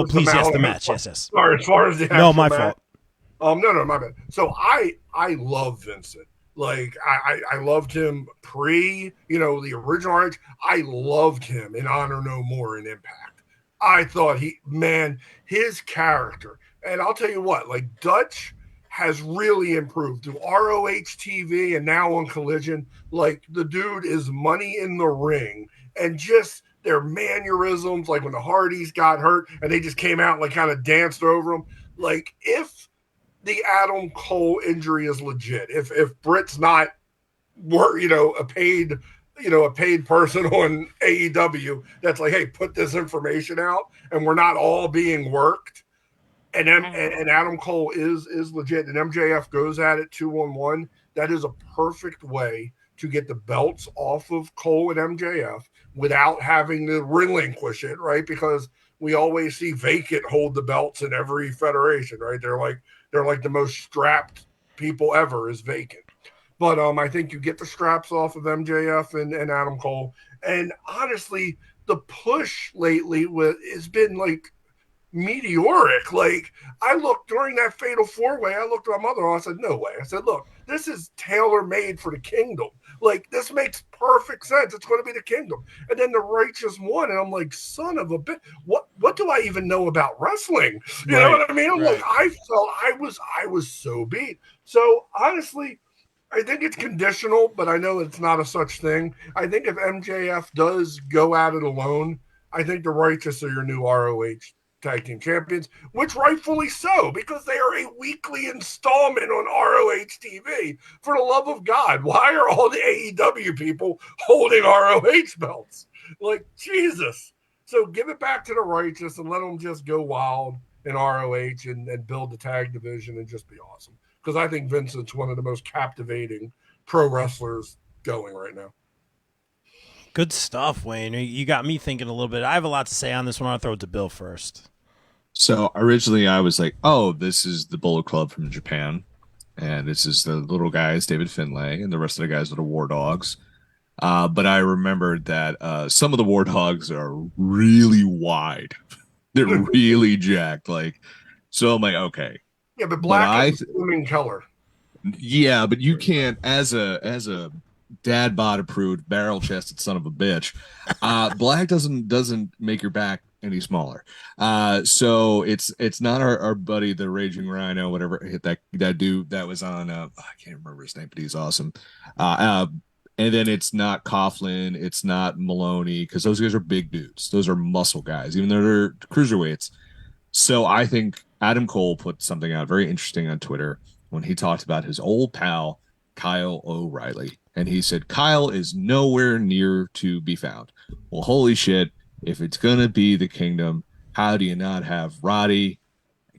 please, yes, the match. Yes. Sorry, as far as the no, my match, fault. No, my bad. So I love Vincent. I loved him pre, the original RH. I loved him in Honor No More and Impact. I thought his character, and I'll tell you what, Dutch has really improved through ROH TV and now on Collision. The dude is money in the ring, and just their mannerisms, when the Hardys got hurt and they just came out and kind of danced over them. If the Adam Cole injury is legit, if Britt's not a paid person on AEW that's hey, put this information out and we're not all being worked, and Adam Cole is legit, and MJF goes at it 2-on-1, that is a perfect way to get the belts off of Cole and MJF without having to relinquish it, right? Because we always see Vacant hold the belts in every federation, right? They're like the most strapped people ever is Vacant. But I think you get the straps off of MJF and Adam Cole. And honestly, the push lately has been meteoric. I looked during that fatal 4-way, I looked at my mother and I said, no way. I said, look, this is tailor-made for the Kingdom. This makes perfect sense. It's going to be the Kingdom. And then the Righteous won, and I'm like, son of a bitch. What do I even know about wrestling? You know what I mean? I'm I felt I was so beat. So honestly, I think it's conditional, but I know it's not a such thing. I think if MJF does go at it alone, I think the Righteous are your new ROH Tag Team Champions, which rightfully so, because they are a weekly installment on ROH TV. For the love of God, why are all the AEW people holding ROH belts? Like, Jesus. So give it back to the Righteous and let them just go wild in ROH and build the tag division and just be awesome. Because I think Vincent's one of the most captivating pro wrestlers going right now. Good stuff, Wayne. You got me thinking a little bit. I have a lot to say on this one. I'll throw it to Bill first. So originally I was like, oh, this is the Bullet Club from Japan. And this is the little guys, David Finlay, and the rest of the guys are the War Dogs. But I remembered that some of the War Dogs are really wide. They're really jacked. So I'm like, okay. Yeah, but black is blooming color. Yeah, but you can't, as a dad bod approved barrel chested son of a bitch, black doesn't make your back any smaller. So it's not our buddy the Raging Rhino, whatever hit that dude that was on I can't remember his name, but he's awesome. And then it's not Coughlin, it's not Maloney, because those guys are big dudes. Those are muscle guys, even though they're cruiserweights. So I think Adam Cole put something out very interesting on Twitter when he talked about his old pal, Kyle O'Reilly. And he said, Kyle is nowhere near to be found. Well, holy shit. If it's going to be the Kingdom, how do you not have Roddy,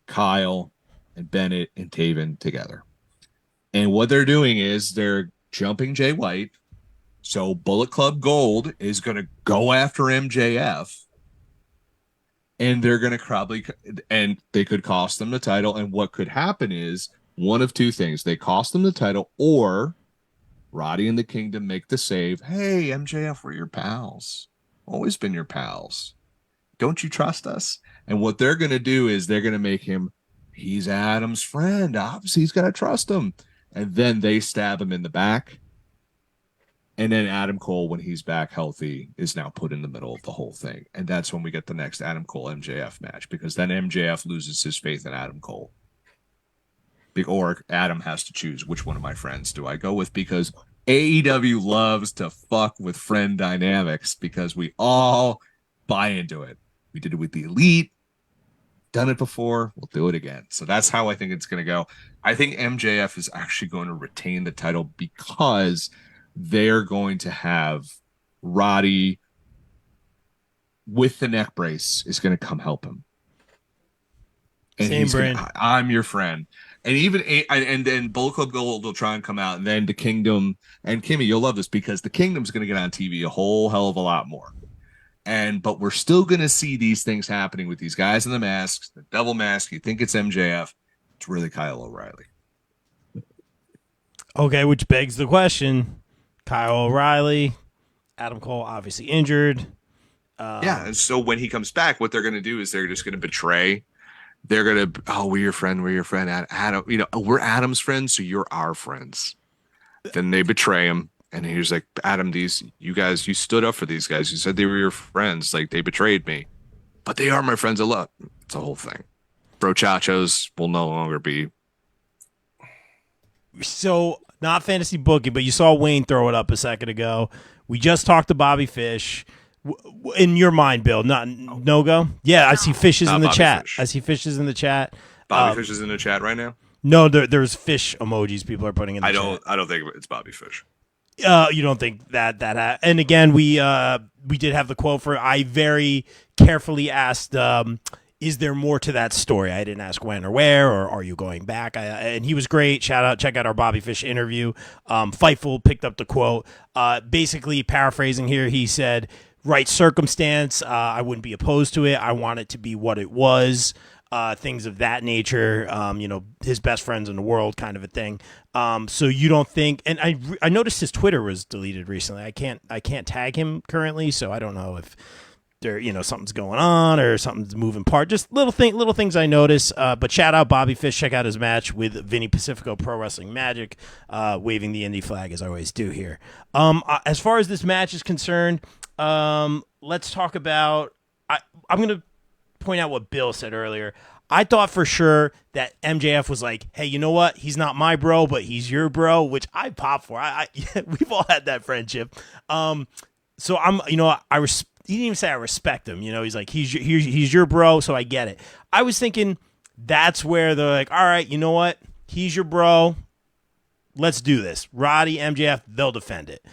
Kyle, and Bennett and Taven together? And what they're doing is they're jumping Jay White. So Bullet Club Gold is going to go after MJF. And they're going to probably, and they could cost them the title. And what could happen is one of two things. They cost them the title, or Roddy and the Kingdom make the save. Hey, MJF, we're your pals. Always been your pals. Don't you trust us? And what they're going to do is they're going to make him, he's Adam's friend. Obviously, he's got to trust him. And then they stab him in the back. And then Adam Cole, when he's back healthy, is now put in the middle of the whole thing. And that's when we get the next Adam Cole MJF match, because then MJF loses his faith in Adam Cole. Or Adam has to choose which one of my friends do I go with, because AEW loves to fuck with friend dynamics because we all buy into it. We did it with the Elite, done it before, we'll do it again. So that's how I think it's going to go. I think MJF is actually going to retain the title because they're going to have Roddy with the neck brace is going to come help him. And Same brand. I'm your friend. And even and then Bullet Club Gold will try and come out, and then the Kingdom, and Kimmy, you'll love this because the Kingdom's going to get on TV a whole hell of a lot more. But we're still going to see these things happening with these guys in the masks, the double mask. You think it's MJF. It's really Kyle O'Reilly. Okay, which begs the question. Kyle O'Reilly, Adam Cole obviously injured. Yeah, and so when he comes back, what they're going to do is they're just going to betray. They're going to, we're your friend, Adam. We're Adam's friends, so you're our friends. Then they betray him, and he's like, Adam, you stood up for these guys. You said they were your friends. Like, they betrayed me. But they are my friends a lot. It's a whole thing. Brochachos will no longer be. So, not fantasy booking, but you saw Wayne throw it up a second ago. We just talked to Bobby Fish. In your mind, Bill, no go? Yeah, I see fishes in the chat. Fish. I see fishes in the chat. Bobby Fish is in the chat right now? No, there's fish emojis people are putting in the chat. I don't think it's Bobby Fish. You don't think that and again, we did have the quote for, I very carefully asked, is there more to that story? I didn't ask when or where, or are you going back? And he was great. Check out our Bobby Fish interview. Fightful picked up the quote. Basically, paraphrasing here, he said, right circumstance, I wouldn't be opposed to it. I want it to be what it was. Things of that nature, his best friends in the world kind of a thing. So you don't think, and I noticed his Twitter was deleted recently. I can't tag him currently, so I don't know if there, something's going on or something's moving part. Just little things I notice. But shout out Bobby Fish. Check out his match with Vinny Pacifico, Pro Wrestling Magic, waving the indie flag as I always do here. As far as this match is concerned, let's talk about. I'm going to point out what Bill said earlier. I thought for sure that MJF was like, hey, you know what? He's not my bro, but he's your bro, which I pop for. We've all had that friendship. So I'm, he didn't even say I respect him. He's like, he's your bro, so I get it. I was thinking that's where they're like, all right, you know what? He's your bro. Let's do this. Roddy, MJF, they'll defend it.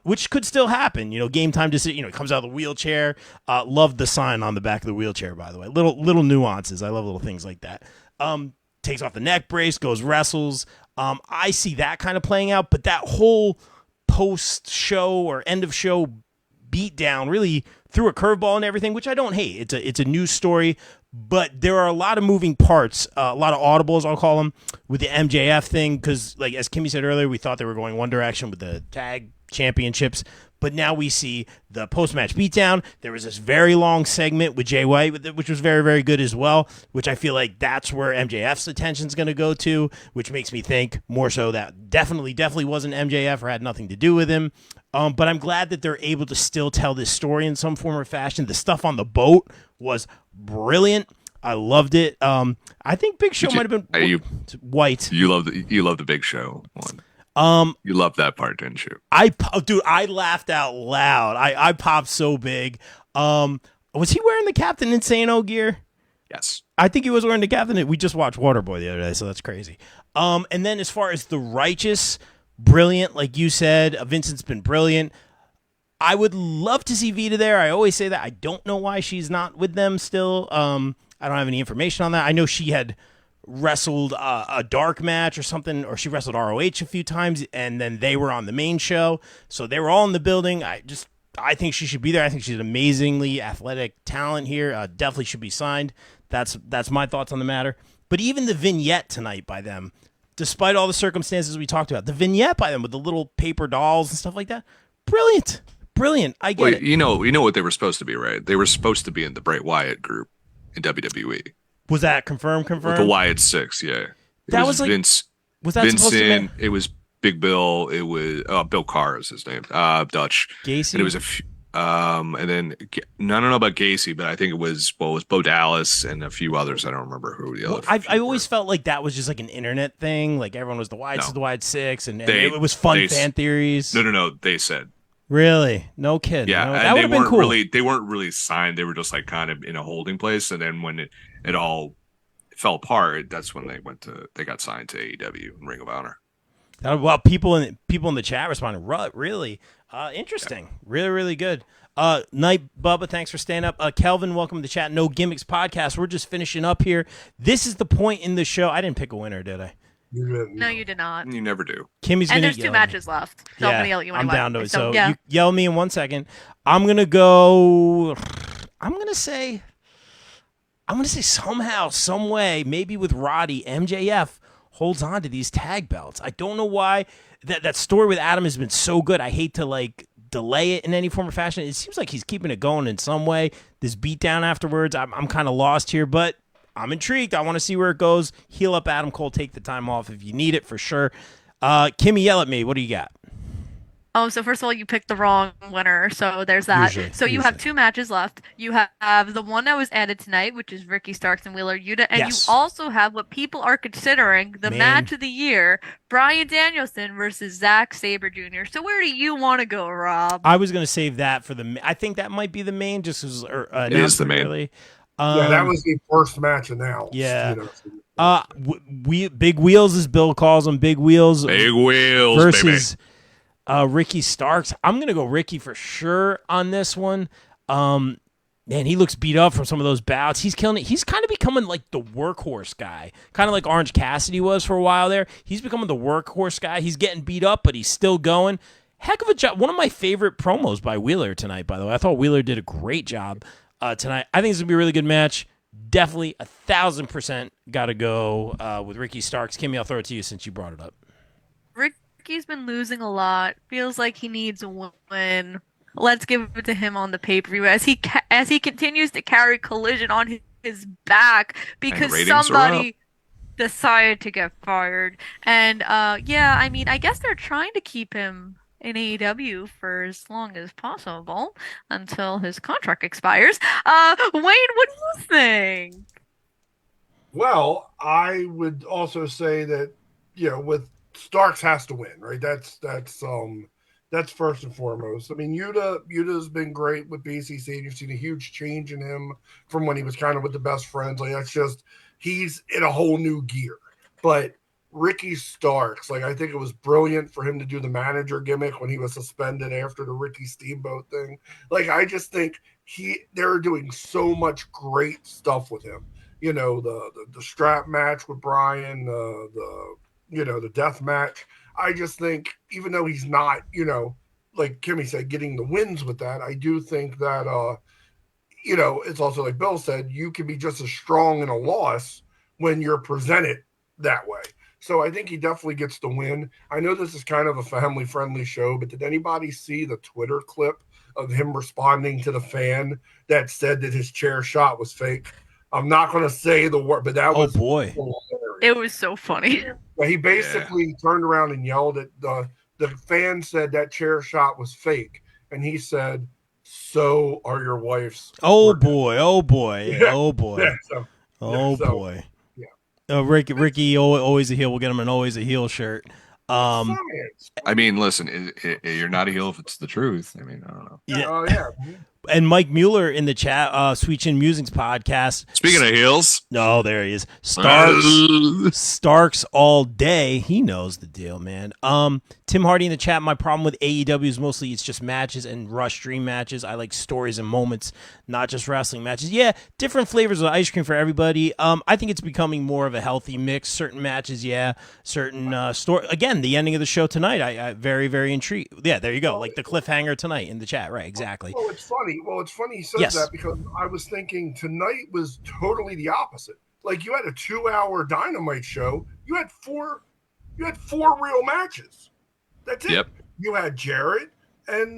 Which could still happen. Game time decision. He comes out of the wheelchair. Loved the sign on the back of the wheelchair, by the way. Little nuances. I love little things like that. Takes off the neck brace, goes wrestles. I see that kind of playing out, but that whole post-show or end-of-show beatdown really threw a curveball and everything, which I don't hate. It's a news story, but there are a lot of moving parts, a lot of audibles, I'll call them, with the MJF thing, because, like as Kimmy said earlier, we thought they were going one direction with the tag championships, but now we see the post-match beatdown. There was this very long segment with Jay White, which was very, very good as well, which I feel like that's where MJF's attention is going to go to, which makes me think more so that definitely wasn't MJF or had nothing to do with him. But I'm glad that they're able to still tell this story in some form or fashion. The stuff on the boat was brilliant. I loved it. I think Big Show might have been White. You love the Big Show one. You loved that part, didn't you? I laughed out loud. I popped so big. Was he wearing the Captain Insano gear? Yes. I think he was wearing the Captain. We just watched Waterboy the other day, so that's crazy. And then as far as the Righteous, brilliant, like you said. Vincent's been brilliant. I would love to see Vita there. I always say that. I don't know why she's not with them still. I don't have any information on that. I know she had wrestled a dark match or something, or she wrestled ROH a few times, and then they were on the main show, so they were all in the building. I think she should be there. I think she's an amazingly athletic talent here. Definitely should be signed. That's my thoughts on the matter. But even the vignette tonight by them, despite all the circumstances we talked about, the vignette by them with the little paper dolls and stuff like that, brilliant. I get it. You know what they were supposed to be, right? They were supposed to be in the Bray Wyatt group in WWE. Was that confirmed? With the Wyatt Six, yeah. That was like Vince. Was that Vincent, supposed to be? It was Big Bill. It was Bill Carr is his name. Dutch. Gacy. And it was and then I don't know about Gacy, but I think it was Bo Dallas and a few others. I don't remember who the other. I always felt like that was just like an internet thing. Like everyone was the Wyatt Six, and it was fun fan theories. No. They said. Really? No kidding. Yeah, no, and that would have been cool. They weren't really signed. They were just like kind of in a holding place, and then when it all fell apart, that's when they got signed to AEW and Ring of Honor. Well, people in the chat responded, really interesting. Yeah. Really, really good. Night Bubba, thanks for staying up. Kelvin, welcome to the chat. No Gimmicks podcast. We're just finishing up here. This is the point in the show. I didn't pick a winner, did I? No, you did not. You never do. Kimmy's and gonna there's two matches left. So I'm gonna yell at you when I'm down to it. So yeah. you yell at me in 1 second. I'm gonna say somehow, some way, maybe with Roddy, MJF holds on to these tag belts. I don't know why. That story with Adam has been so good. I hate to delay it in any form or fashion. It seems like he's keeping it going in some way. This beatdown afterwards, I'm kind of lost here, but I'm intrigued. I want to see where it goes. Heal up Adam Cole. Take the time off if you need it for sure. Kimmy, yell at me. What do you got? Oh, so first of all, you picked the wrong winner. So there's that. So you have two matches left. You have the one that was added tonight, which is Ricky Starks and Wheeler Yuta. And you also have what people are considering the match of the year, Bryan Danielson versus Zack Sabre Jr. So where do you want to go, Rob? I was going to save that for I think that might be the main, just as it is the main. Really. Yeah, that was the first match announced. Yeah. Big Wheels, as Bill calls them, Big Wheels. Big Wheels versus Ricky Starks. I'm gonna go Ricky for sure on this one. Man, he looks beat up from some of those bouts. He's killing it. He's kind of becoming like the workhorse guy, kind of like Orange Cassidy was for a while there. He's becoming the workhorse guy. He's getting beat up, but he's still going. Heck of a job. One of my favorite promos by Wheeler tonight, by the way. I thought Wheeler did a great job tonight. I think it's going to be a really good match. Definitely 1,000% got to go with Ricky Starks. Kimmy, I'll throw it to you since you brought it up. Ricky's been losing a lot. Feels like he needs a win. Let's give it to him on the pay-per-view as he continues to carry Collision on his back because somebody decided to get fired. And I mean, I guess they're trying to keep him in AEW for as long as possible until his contract expires. Wayne, what do you think? Well, I would also say that, with Starks has to win, right? That's first and foremost. I mean, Yuta's been great with BCC. You've seen a huge change in him from when he was kind of with the best friends. Like, that's just, he's in a whole new gear. But Ricky Starks, like, I think it was brilliant for him to do the manager gimmick when he was suspended after the Ricky Steamboat thing. Like, I just think they're doing so much great stuff with him. The strap match with Brian, the death match. I just think, even though he's not, like Kimmy said, getting the wins with that, I do think that, it's also like Bill said, you can be just as strong in a loss when you're presented that way. So I think he definitely gets the win. I know this is kind of a family-friendly show, but did anybody see the Twitter clip of him responding to the fan that said that his chair shot was fake? I'm not going to say the word, but that was boy. hilarious. It was so funny. But he basically turned around and yelled at the fan, said that chair shot was fake, and he said, "So are your wife's." Oh boy! Oh boy! Yeah. Oh boy! Yeah, so, Boy! Yeah. Ricky, always a heel. We'll get him an always a heel shirt. Science. I mean, listen, you're not a heel if it's the truth. I mean, I don't know. Yeah. And Mike Mueller in the chat, Sweet Chin Musings podcast. Speaking of heels. No, there he is. Starks all day. He knows the deal, man. Tim Hardy in the chat. My problem with AEW is mostly it's just matches and rush dream matches. I like stories and moments, not just wrestling matches. Yeah, different flavors of ice cream for everybody. I think it's becoming more of a healthy mix. Certain matches, yeah. Certain story. Again, the ending of the show tonight. I very, very intrigued. Yeah, there you go. Like the cliffhanger tonight in the chat. Right, exactly. Well, it's funny he says that, because I was thinking tonight was totally the opposite. Like, you had a 2-hour Dynamite show. You had four real matches. That's it. Yep. You had Jarrett and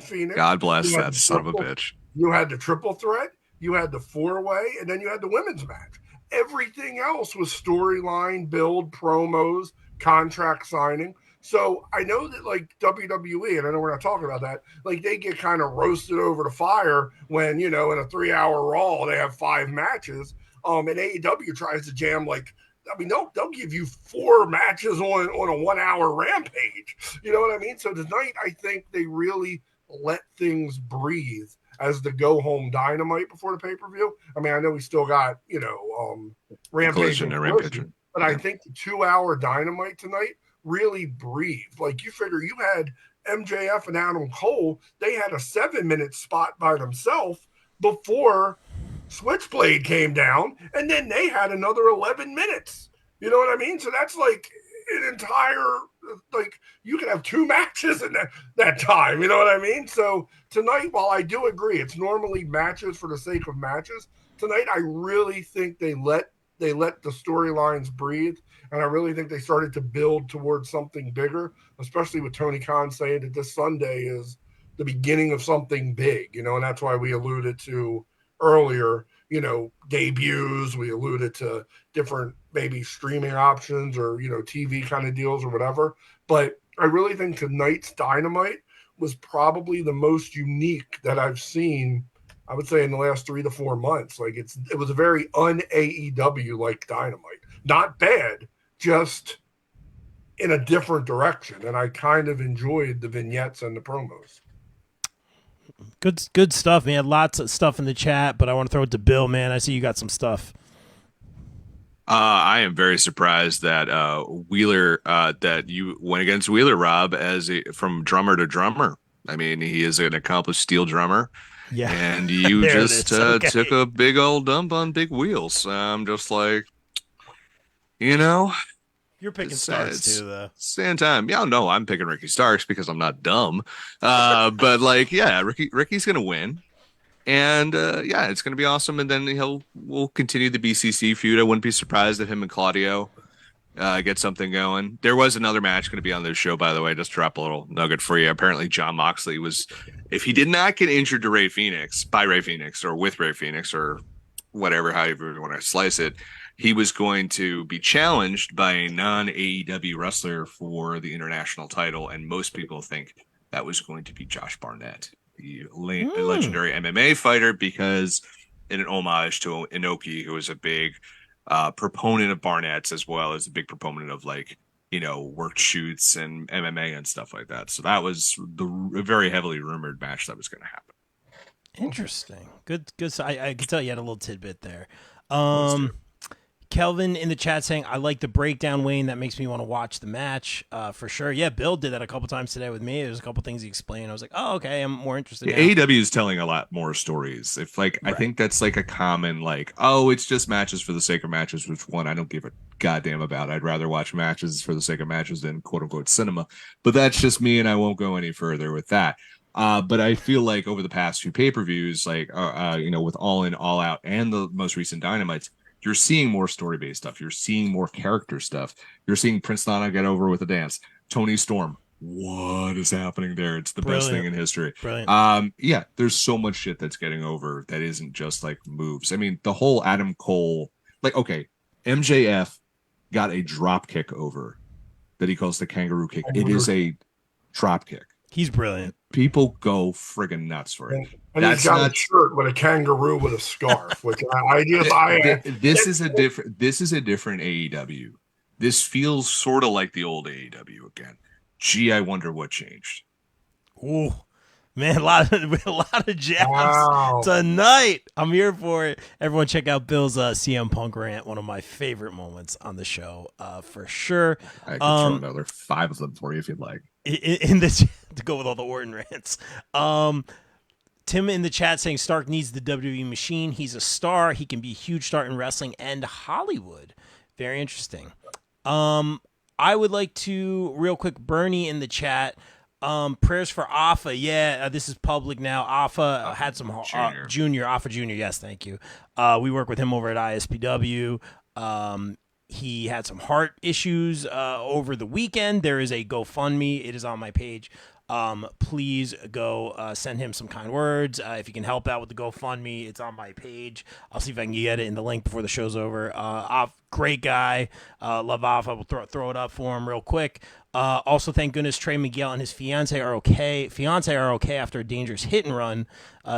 Phoenix. God bless that son of a bitch. You had the triple threat. You had the 4-way, and then you had the women's match. Everything else was storyline, build, promos, contract signing. So I know that, like, WWE, and I know we're not talking about that, like, they get kind of roasted over the fire when, in a 3-hour Raw they have 5 matches. And AEW tries to jam, like, I mean, they'll give you 4 matches on a 1-hour Rampage. You know what I mean? So tonight, I think they really let things breathe as the go home Dynamite before the pay-per-view. I mean, I know we still got, Rampage and Rampage, but I think the 2-hour Dynamite tonight really breathed. Like, you figure you had MJF and Adam Cole, they had a 7-minute spot by themselves before Switchblade came down, and then they had another 11 minutes. You know what I mean? So that's like an entire, like, you could have 2 matches in that time. You know what I mean? So tonight, while I do agree, it's normally matches for the sake of matches, tonight I really think they let the storylines breathe, and I really think they started to build towards something bigger, especially with Tony Khan saying that this Sunday is the beginning of something big, and that's why we alluded to earlier, debuts. We alluded to different maybe streaming options or, TV kind of deals or whatever. But I really think tonight's Dynamite was probably the most unique that I've seen, I would say, in the last 3 to 4 months. Like, it was a very un-AEW like Dynamite. Not bad, just in a different direction. And I kind of enjoyed the vignettes and the promos. Good stuff, man. Lots of stuff in the chat, but I want to throw it to Bill, man. I see you got some stuff. I am very surprised that Wheeler, that you went against Wheeler, Rob, from drummer to drummer. I mean, he is an accomplished steel drummer. Yeah. And you just took a big old dump on big wheels. I'm just like, You're picking Starks too, though. Same time. Yeah, no, I'm picking Ricky Starks because I'm not dumb. But like, yeah, Ricky's gonna win. And it's gonna be awesome. And then we'll continue the BCC feud. I wouldn't be surprised if him and Claudio get something going. There was another match going to be on this show, by the way. Just drop a little nugget for you. Apparently, Jon Moxley if he did not get injured to Ray Phoenix, or with Ray Phoenix, or whatever, however you want to slice it, he was going to be challenged by a non-AEW wrestler for the international title, and most people think that was going to be Josh Barnett, the legendary MMA fighter, because in an homage to Inoki, who was a big proponent of Barnett's as well as a big proponent of like, work shoots and MMA and stuff like that. So that was a very heavily rumored match that was going to happen. Interesting. Good. So I could tell you had a little tidbit there. Let's do. Kelvin in the chat saying, I like the breakdown, Wayne. That makes me want to watch the match for sure. Yeah, Bill did that a couple times today with me. There's a couple things he explained. I was like, oh, okay, I'm more interested now. AEW is telling a lot more stories. If like, I think that's like a common like, oh, it's just matches for the sake of matches, which one I don't give a goddamn about. I'd rather watch matches for the sake of matches than quote unquote cinema. But that's just me, and I won't go any further with that. But I feel like over the past few pay-per-views, like with All In, All Out, and the most recent Dynamites, you're seeing more story-based stuff. You're seeing more character stuff. You're seeing Prince Nana get over with a dance. Tony Storm, what is happening there? It's the best thing in history. Brilliant. Yeah, there's so much shit that's getting over that isn't just like moves. I mean, the whole Adam Cole, like, okay, MJF got a drop kick over that he calls the kangaroo kick. It is a drop kick. He's brilliant. People go friggin' nuts for it. And he's got a shirt with a kangaroo with a scarf, which this is a different AEW. This feels sort of like the old AEW again. Gee, I wonder what changed. Ooh, man, a lot of jabs tonight. I'm here for it. Everyone, check out Bill's CM Punk rant. One of my favorite moments on the show, for sure. I can throw another 5 of them for you if you'd like. In this to go with all the Orton rants. Tim in the chat saying Stark needs the WWE machine. He's a star. He can be a huge star in wrestling and Hollywood. Very interesting. I would like to real quick. Bernie in the chat. Prayers for Alpha. Yeah, this is public now. Alpha had some Junior. Alpha Junior. Yes, thank you. We work with him over at ISPW. He had some heart issues over the weekend. There is a GoFundMe. It is on my page. Please go send him some kind words. If you can help out with the GoFundMe, it's on my page. I'll see if I can get it in the link before the show's over. Great guy. Love Alpha. We'll throw it up for him real quick. Also, thank goodness Trey Miguel and his fiance are okay. After a dangerous hit and run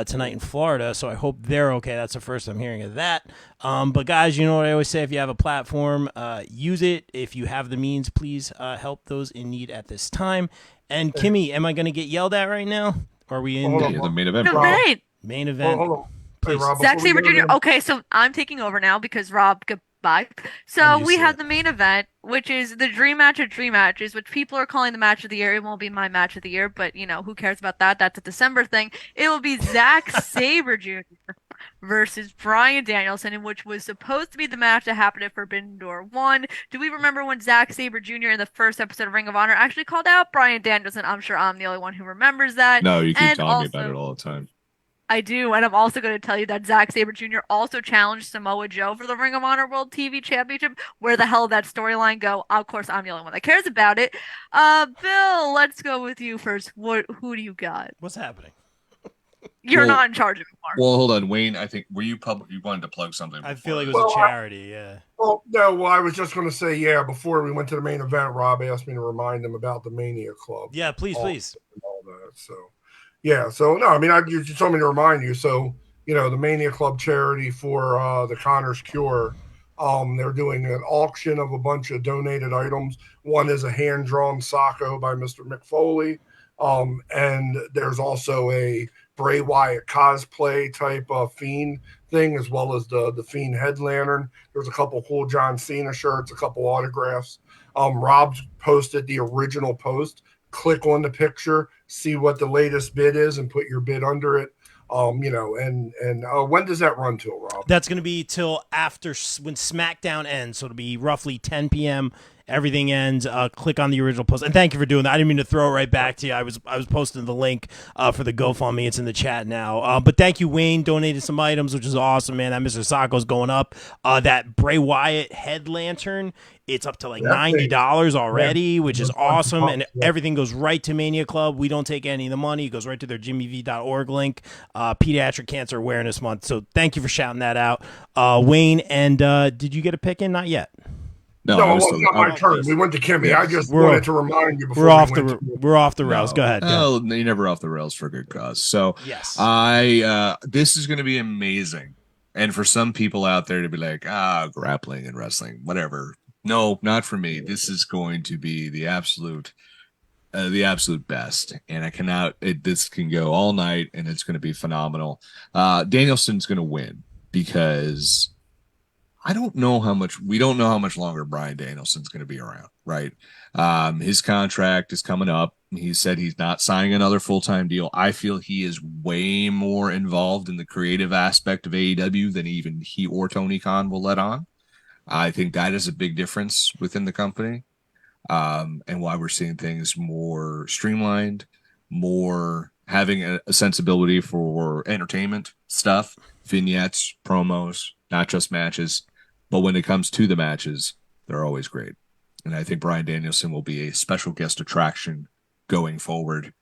tonight in Florida. So I hope they're okay. That's the first I'm hearing of that. But guys, you know what I always say: if you have a platform, use it. If you have the means, please help those in need at this time. And Kimmy, am I going to get yelled at right now? Or are we in the main event? No, right. Main event. Hold on. Hey, Rob, Zack Sabre Jr. Okay, so I'm taking over now because Rob, goodbye. So we have the main event, which is the dream match of dream matches, which people are calling the match of the year. It won't be my match of the year, but who cares about that? That's a December thing. It will be Zack Sabre Jr. versus Bryan Danielson, in which was supposed to be the match that happened at Forbidden Door 1. Do we remember when Zack Sabre Jr. in the first episode of Ring of Honor actually called out Bryan Danielson? I'm sure I'm the only one who remembers that. No, you keep telling me about it all the time. I do, and I'm also going to tell you that Zack Sabre Jr. also challenged Samoa Joe for the Ring of Honor World TV Championship. Where the hell did that storyline go? Of course, I'm the only one that cares about it. Bill, let's go with you first. Who do you got? What's happening? You're not in charge anymore. Well, hold on, Wayne. I think you wanted to plug something. I feel like it was a charity. Yeah. I was just going to say, before we went to the main event, Rob asked me to remind them about the Mania Club. Yeah, please. All that, so. Yeah, so no, I mean, you told me to remind you. So, the Mania Club charity for the Connor's Cure, they're doing an auction of a bunch of donated items. One is a hand-drawn Sacco by Mr. Mick Foley, and there's also a Bray Wyatt cosplay type of Fiend thing, as well as the Fiend head lantern. There's a couple cool John Cena shirts, a couple autographs. Rob posted the original post. Click on the picture, see what the latest bid is, and put your bid under it. And when does that run till, Rob? That's going to be till after when SmackDown ends, so it'll be roughly 10 p.m. Everything ends. Click on the original post, and thank you for doing that. I didn't mean to throw it right back to you. I was posting the link for the GoFundMe. It's in the chat now. But thank you, Wayne. Donated some items, which is awesome, man. That Mr. Sacco's going up. That Bray Wyatt head lantern, it's up to like $90 already, which is awesome. And everything goes right to Mania Club. We don't take any of the money. It goes right to their jimmyv.org link, Pediatric Cancer Awareness Month. So thank you for shouting that out, Wayne. And did you get a pick in? Not yet. No, it was not my turn. We went to Kimmy. Yeah, I just wanted to remind you before we're off the rails. Go ahead. Oh, you're never off the rails for a good cause. So yes, this is going to be amazing. And for some people out there to be like, grappling and wrestling, whatever. No, not for me. This is going to be the absolute best. And I cannot, this can go all night and it's going to be phenomenal. Danielson's going to win because we don't know how much longer Bryan Danielson's going to be around, right? His contract is coming up. He said he's not signing another full-time deal. I feel he is way more involved in the creative aspect of AEW than even he or Tony Khan will let on. I think that is a big difference within the company, and why we're seeing things more streamlined, more having a sensibility for entertainment stuff, vignettes, promos, not just matches. But when it comes to the matches, they're always great. And I think Bryan Danielson will be a special guest attraction going forward.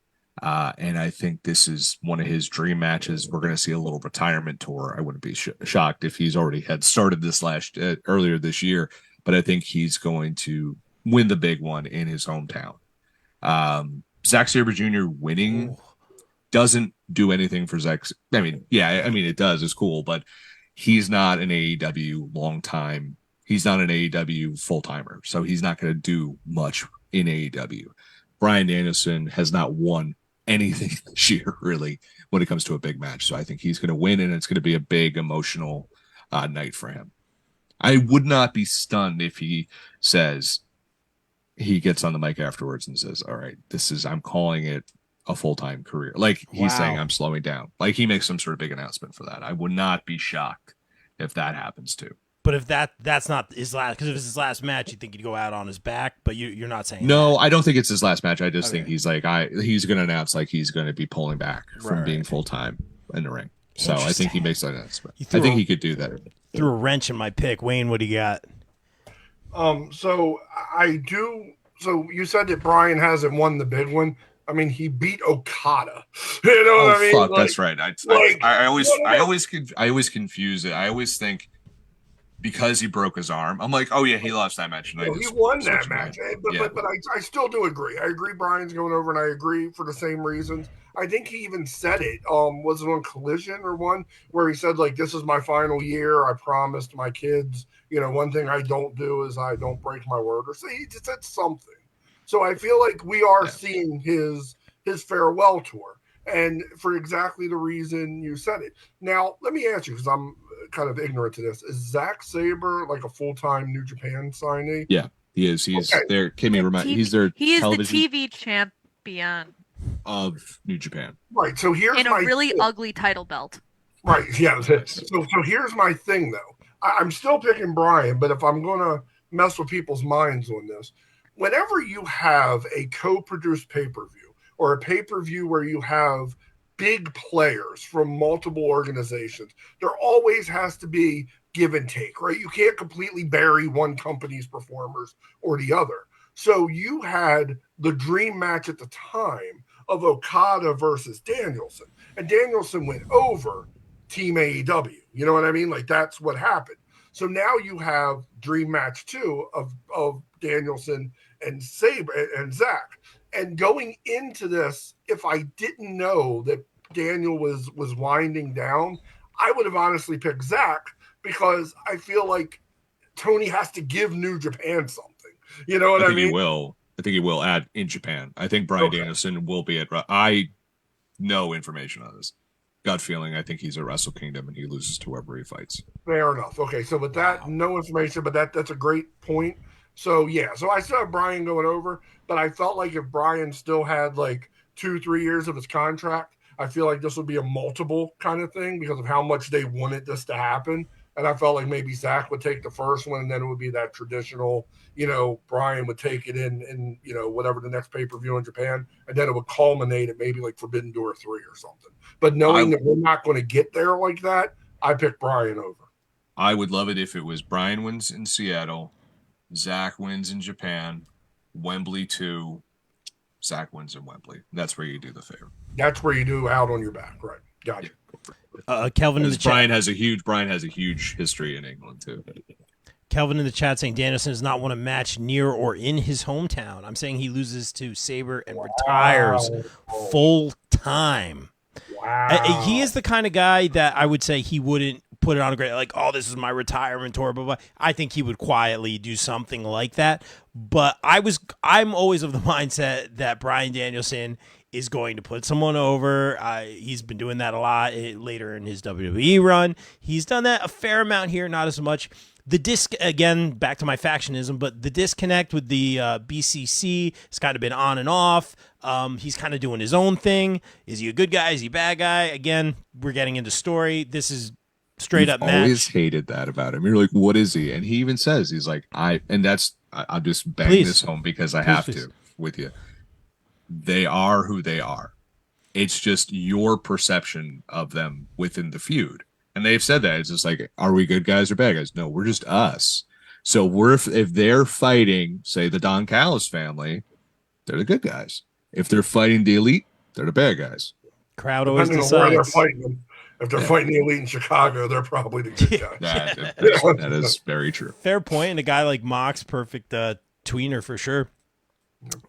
And I think this is one of his dream matches. We're going to see a little retirement tour. I wouldn't be shocked if he's already had started this earlier this year. But I think he's going to win the big one in his hometown. Zack Sabre Jr. winning doesn't do anything for Zack. I mean, it does. It's cool, but he's not an AEW long time. He's not an AEW full timer, so he's not going to do much in AEW. Bryan Danielson has not won anything this year, really, when it comes to a big match. So I think he's going to win, and it's going to be a big emotional night for him. I would not be stunned if he gets on the mic afterwards and says, all right, I'm calling it a full-time career. Like he's saying, I'm slowing down. Like he makes some sort of big announcement for that. I would not be shocked if that happens too. But if that's not his last, because if it's his last match, you think he'd go out on his back, but you're not saying no. that. I don't think it's his last match. I just think he's like he's going to announce like he's going to be pulling back from being full time in the ring. So I think he makes that announcement. I think he could do that. Threw a wrench in my pick. Wayne, what do you got? So I do. So you said that Bryan hasn't won the big one. I mean, he beat Okada. You know what I mean? Fuck, that's right. I always confuse it. I always think because he broke his arm, I'm like, oh yeah, he lost that match. He won that match, but I still do agree. I agree Bryan's going over, and I agree for the same reasons. I think he even said it. Was it on Collision or one where he said like, "This is my final year. I promised my kids. One thing I don't do is I don't break my word." Or say he just said something. So I feel like we are seeing his farewell tour, and for exactly the reason you said it. Now, let me ask you, because I'm kind of ignorant to this. Is Zack Sabre like a full-time New Japan signee? Yeah, he is. He's there. He's their He is the television TV champion of New Japan. Right. So here's in a really ugly title belt. Right. Yeah. So here's my thing, though. I'm still picking Bryan, but if I'm going to mess with people's minds on this, whenever you have a co-produced pay-per-view or a pay-per-view where you have big players from multiple organizations, there always has to be give and take, right? You can't completely bury one company's performers or the other. So you had the dream match at the time of Okada versus Danielson, and Danielson went over Team AEW. You know what I mean? Like that's what happened. So now you have dream match 2 of Danielson and Sabre and Zack. And going into this, if I didn't know that Daniel was winding down, I would have honestly picked Zack because I feel like Tony has to give New Japan something. You know what I mean? I think he will add in Japan. I think Bryan Danielson will be at. I know information on this. Gut feeling, I think he's at Wrestle Kingdom and he loses to whoever he fights. Fair enough. Okay, so with that, no information, but that's a great point. So yeah, so I still have Bryan going over, but I felt like if Bryan still had like 2-3 years of his contract, I feel like this would be a multiple kind of thing because of how much they wanted this to happen. And I felt like maybe Zack would take the first one, and then it would be that traditional, Bryan would take it in whatever the next pay-per-view in Japan, and then it would culminate at maybe like Forbidden Door 3 or something. But knowing that we're not going to get there like that, I picked Bryan over. I would love it if it was Bryan wins in Seattle, Zack wins in Japan, Wembley 2, Zack wins in Wembley. That's where you do the favor. That's where you do out on your back, right? Gotcha. Kelvin in the chat. Bryan has a huge history in England too. Kelvin in the chat saying Danielson has not won a match near or in his hometown. I'm saying he loses to Sabre and retires full time. Wow. He is the kind of guy that I would say he wouldn't put it on a great, like, oh, this is my retirement tour, blah, blah. I think he would quietly do something like that. But I'm always of the mindset that Bryan Danielson is going to put someone over. He's been doing that a lot later in his WWE run. He's done that a fair amount here, not as much. The again, back to my factionism, but the disconnect with the BCC has kind of been on and off. He's kind of doing his own thing. Is he a good guy? Is he a bad guy? Again, we're getting into story. This is straight up match. Always hated that about him. You're like, what is he? And he even says, he's like, I'll just bang this home because I have to with you. They are who they are. It's just your perception of them within the feud. And they've said that. It's just like, are we good guys or bad guys? No, we're just us. So if they're fighting, say, the Don Callis family, they're the good guys. If they're fighting the Elite, they're the bad guys. Crowd always decides. Where they're fighting them. If they're fighting the Elite in Chicago, they're probably the good guys. That is very true. Fair point. And a guy like Mox, perfect tweener for sure.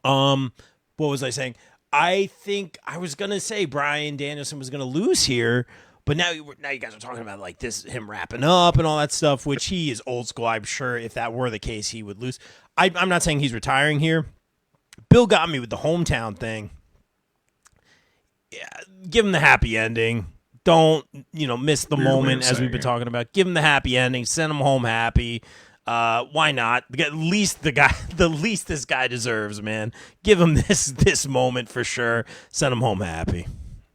What was I saying? I think I was going to say Bryan Danielson was going to lose here. But now you guys are talking about like this, him wrapping up and all that stuff, which he is old school. I'm sure if that were the case, he would lose. I'm not saying he's retiring here. Bill got me with the hometown thing. Yeah, give him the happy ending. Don't miss the moment as we've been talking about. Give him the happy ending. Send him home happy. Why not? At least the least this guy deserves, man. Give him this moment for sure. Send him home happy.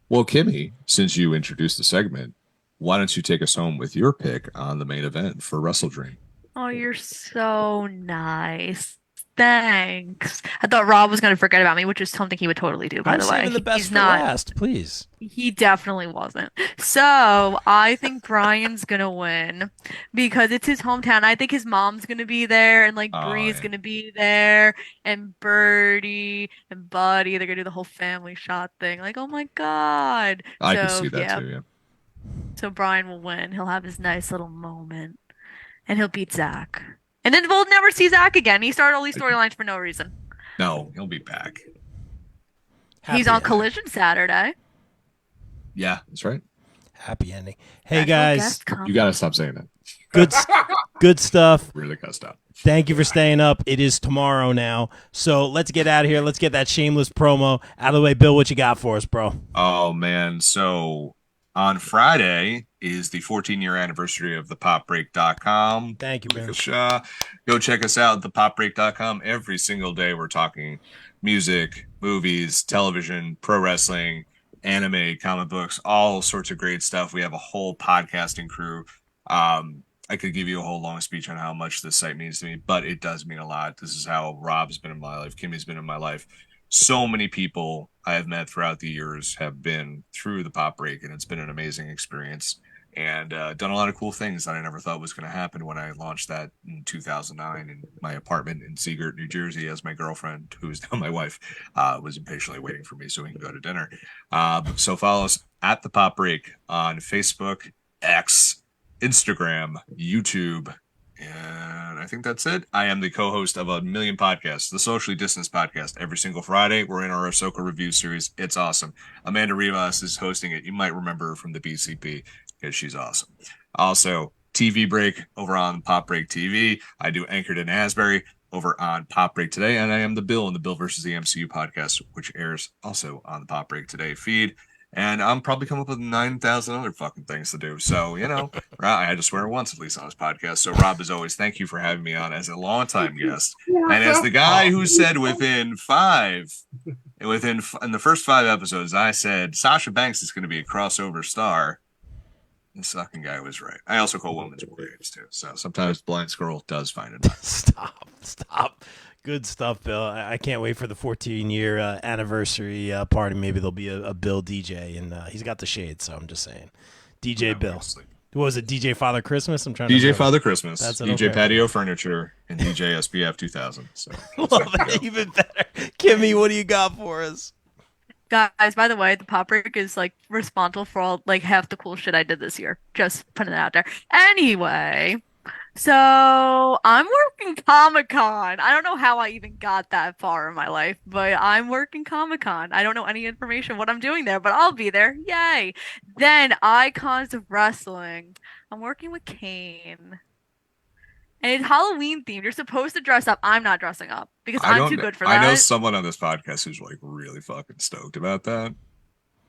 Well, Kimmy, since you introduced the segment, why don't you take us home with your pick on the main event for WrestleDream? Oh, you're so nice. Thanks. I thought Rob was going to forget about me, which is something he would totally do, by the way. Saving the best He's for not. last, please. He definitely wasn't. So I think Brian's going to win because it's his hometown. I think his mom's going to be there and like Bree's going to be there and Birdie and Buddy. They're going to do the whole family shot thing. Like, oh my God. I can see that too, yeah. So Brian will win. He'll have his nice little moment and he'll beat Zach. And then we'll never see Zach again. He started all these storylines for no reason. No, he'll be back. He's on Collision Saturday. Yeah, that's right. Happy ending. Hey, guys. You got to stop saying that. Good stuff. Really got to stop. Thank you for staying up. It is tomorrow now. So let's get out of here. Let's get that shameless promo out of the way. Bill, what you got for us, bro? Oh, man. So on Friday is the 14-year anniversary of thepopbreak.com. Thank you, man. Go check us out, thepopbreak.com. Every single day we're talking music, movies, television, pro wrestling, anime, comic books, all sorts of great stuff. We have a whole podcasting crew. I could give you a whole long speech on how much this site means to me, but it does mean a lot. This is how Rob's been in my life. Kimmy's been in my life. So many people I have met throughout the years have been through the Pop Break, and it's been an amazing experience. And done a lot of cool things that I never thought was going to happen when I launched that in 2009 in my apartment in Seagirt, New Jersey, as my girlfriend, who is now my wife, was impatiently waiting for me so we can go to dinner. So follow us at The Pop Break on Facebook, X, Instagram, YouTube, and I think that's it. I am the co-host of a million podcasts, the Socially Distanced Podcast. Every single Friday, we're in our Ahsoka review series. It's awesome. Amanda Rivas is hosting it. You might remember her from the BCP because she's awesome. Also, TV Break over on Pop Break TV. I do Anchored in Asbury over on Pop Break Today, and I am the Bill in the Bill versus the MCU podcast, which airs also on the Pop Break Today feed. And I'm probably coming up with 9,000 other fucking things to do. So, I had to swear once at least on this podcast. So, Rob, as always, thank you for having me on as a longtime guest. And as the guy who said in the first 5 episodes, I said Sasha Banks is going to be a crossover star. The second guy was right. I also call women's war games too. So sometimes Blind Squirrel does find it. Stop. Good stuff, Bill. I can't wait for the 14-year anniversary party. Maybe there'll be a Bill DJ, and he's got the shades, so I'm just saying. DJ Bill. What was it, DJ Father Christmas? I'm trying to DJ Father Christmas, That's DJ Patio Furniture, and DJ SPF 2000. So well, that even better. Kimmy, what do you got for us? Guys, by the way, the Pop Break is like responsible for all like half the cool shit I did this year. Just putting it out there. Anyway, so I'm working Comic-Con. I don't know how I even got that far in my life, but I'm working Comic-Con. I don't know any information what I'm doing there, but I'll be there. Yay. Then Icons of Wrestling. I'm working with Kane. And it's Halloween themed. You're supposed to dress up. I'm not dressing up because I'm too good for I know that. someone on this podcast who's like really fucking stoked about that.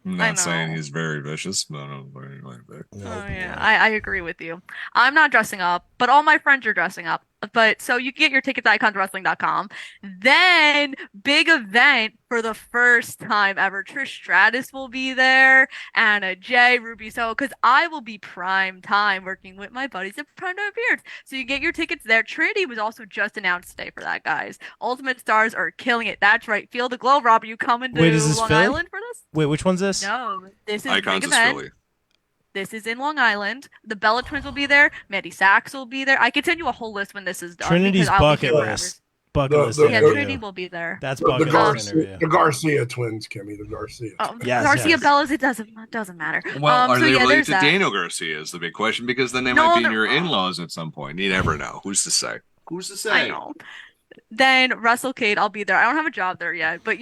I'm I not saying know. he's very vicious, but I don't think like that. Oh yeah, I agree with you. I'm not dressing up, but all my friends are dressing up. But so you can get your tickets at iconswrestling.com. Then big event for the first time ever. Trish Stratus will be there, Anna Jay, Ruby So, because I will be prime time working with my buddies at Prime Time Appearance. So you get your tickets there. Trinity was also just announced today for that, guys. Ultimate Stars are killing it. That's right. Feel the glow, Rob. Are you coming to Wait, is this Long Philly? Island for this? Wait, which one's this? No, this is Icons big is event. Philly. This is in Long Island. The Bella Twins will be there. Mandy Sachs will be there. I can send you a whole list when this is done. Trinity's because I'll be bucket here forever. list. Bucket list Yeah, interview. Trinity will be there. That's The bucket list interview. Garcia twins, Kimmy. The Garcia. Oh, Yes, Garcia yes. Bellas. It doesn't matter. Well, are so they yeah, related there's to that. Daniel Garcia is the big question, because then they No, might be they're your wrong. in-laws at some point. You never know. Who's to say? Who's to say? I know. Then WrestleCade, I'll be there. I don't have a job there yet, but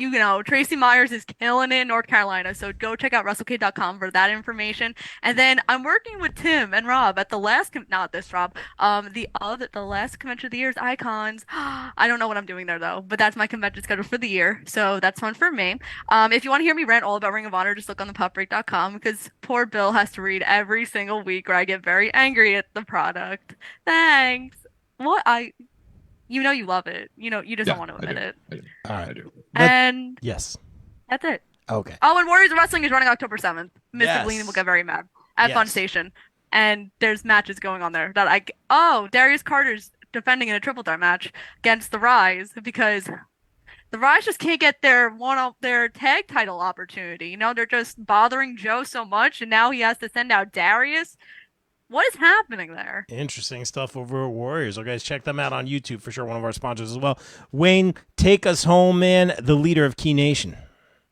Tracy Myers is killing it in North Carolina. So go check out WrestleCade.com for that information. And then I'm working with Tim and Rob at the last, not this Rob, the last convention of the year is Icons. I don't know what I'm doing there though, but that's my convention schedule for the year. So that's fun for me. If you want to hear me rant all about Ring of Honor, just look on thepupbreak.com because poor Bill has to read every single week where I get very angry at the product. Thanks. You know you love it. You just don't want to admit it. I do. All right. I do. And Yes. that's it. Okay. Oh, and Warriors of Wrestling is running October 7th. Mr. Yes. Bellini will get very mad at Fun Yes. Station. And there's matches going on there Darius Carter's defending in a triple threat match against the Rise because the Rise just can't get their tag title opportunity. They're just bothering Joe so much, and now he has to send out Darius. What is happening there? Interesting stuff over at Warriors. Well, guys, check them out on YouTube for sure. One of our sponsors as well. Wayne, take us home, man. The leader of Key Nation.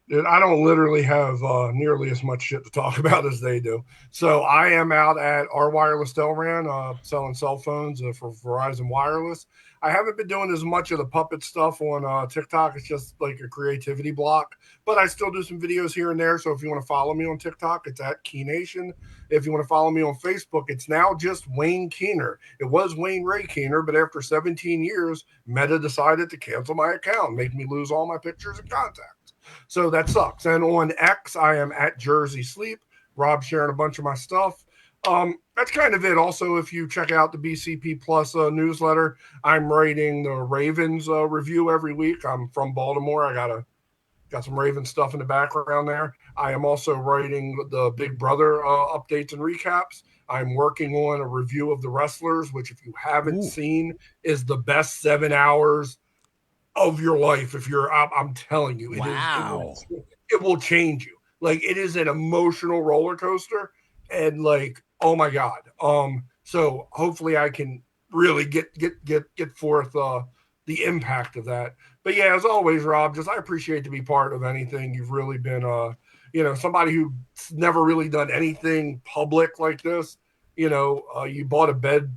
Dude, I don't literally have nearly as much shit to talk about as they do. So I am out at our Wireless Delran selling cell phones for Verizon Wireless. I haven't been doing as much of the puppet stuff on TikTok. It's just like a creativity block. But I still do some videos here and there. So if you want to follow me on TikTok, it's at Key Nation. If you want to follow me on Facebook, it's now just Wayne Keener. It was Wayne Ray Keener, but after 17 years, Meta decided to cancel my account, make me lose all my pictures and contacts. So that sucks. And on X, I am at Jersey Sleep. Rob sharing a bunch of my stuff. That's kind of it. Also, if you check out the BCP Plus newsletter, I'm writing the Ravens review every week. I'm from Baltimore. I got some Ravens stuff in the background there. I am also writing the Big Brother updates and recaps. I'm working on a review of The Wrestlers, which if you haven't seen is the best 7 hours of your life. I'm telling you, it will change you. Like, it is an emotional roller coaster, and like, oh my God. So hopefully I can really get forth the impact of that. But yeah, as always, Rob, I appreciate to be part of anything. You've really been somebody who's never really done anything public like this. You bought a bed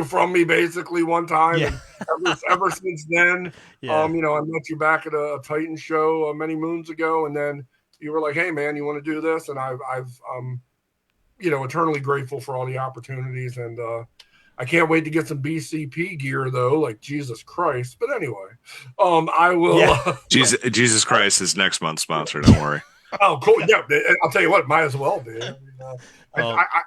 from me basically one time. Yeah. And ever since then, I met you back at a Titan show many moons ago, and then you were like, "Hey man, you want to do this?" And I'm eternally grateful for all the opportunities, and I can't wait to get some BCP gear though. Like, Jesus Christ! But anyway, I will. Yeah. Jesus Christ is next month's sponsor. Don't worry. Oh, cool. Yeah, I'll tell you what, might as well be. I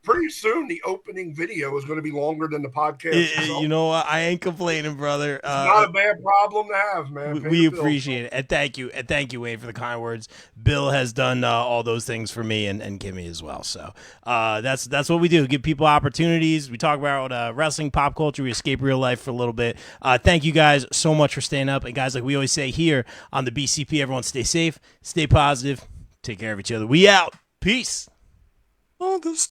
pretty soon the opening video is going to be longer than the podcast. You know what? I ain't complaining, brother. It's not a bad problem to have, man. We appreciate it. And thank you, Wayne, for the kind words. Bill has done all those things for me and Kimmy as well. So that's what we do. Give people opportunities. We talk about wrestling, pop culture. We escape real life for a little bit. Thank you guys so much for staying up. And guys, like we always say here on the BCP, everyone stay safe, stay positive, take care of each other. We out. Peace. All this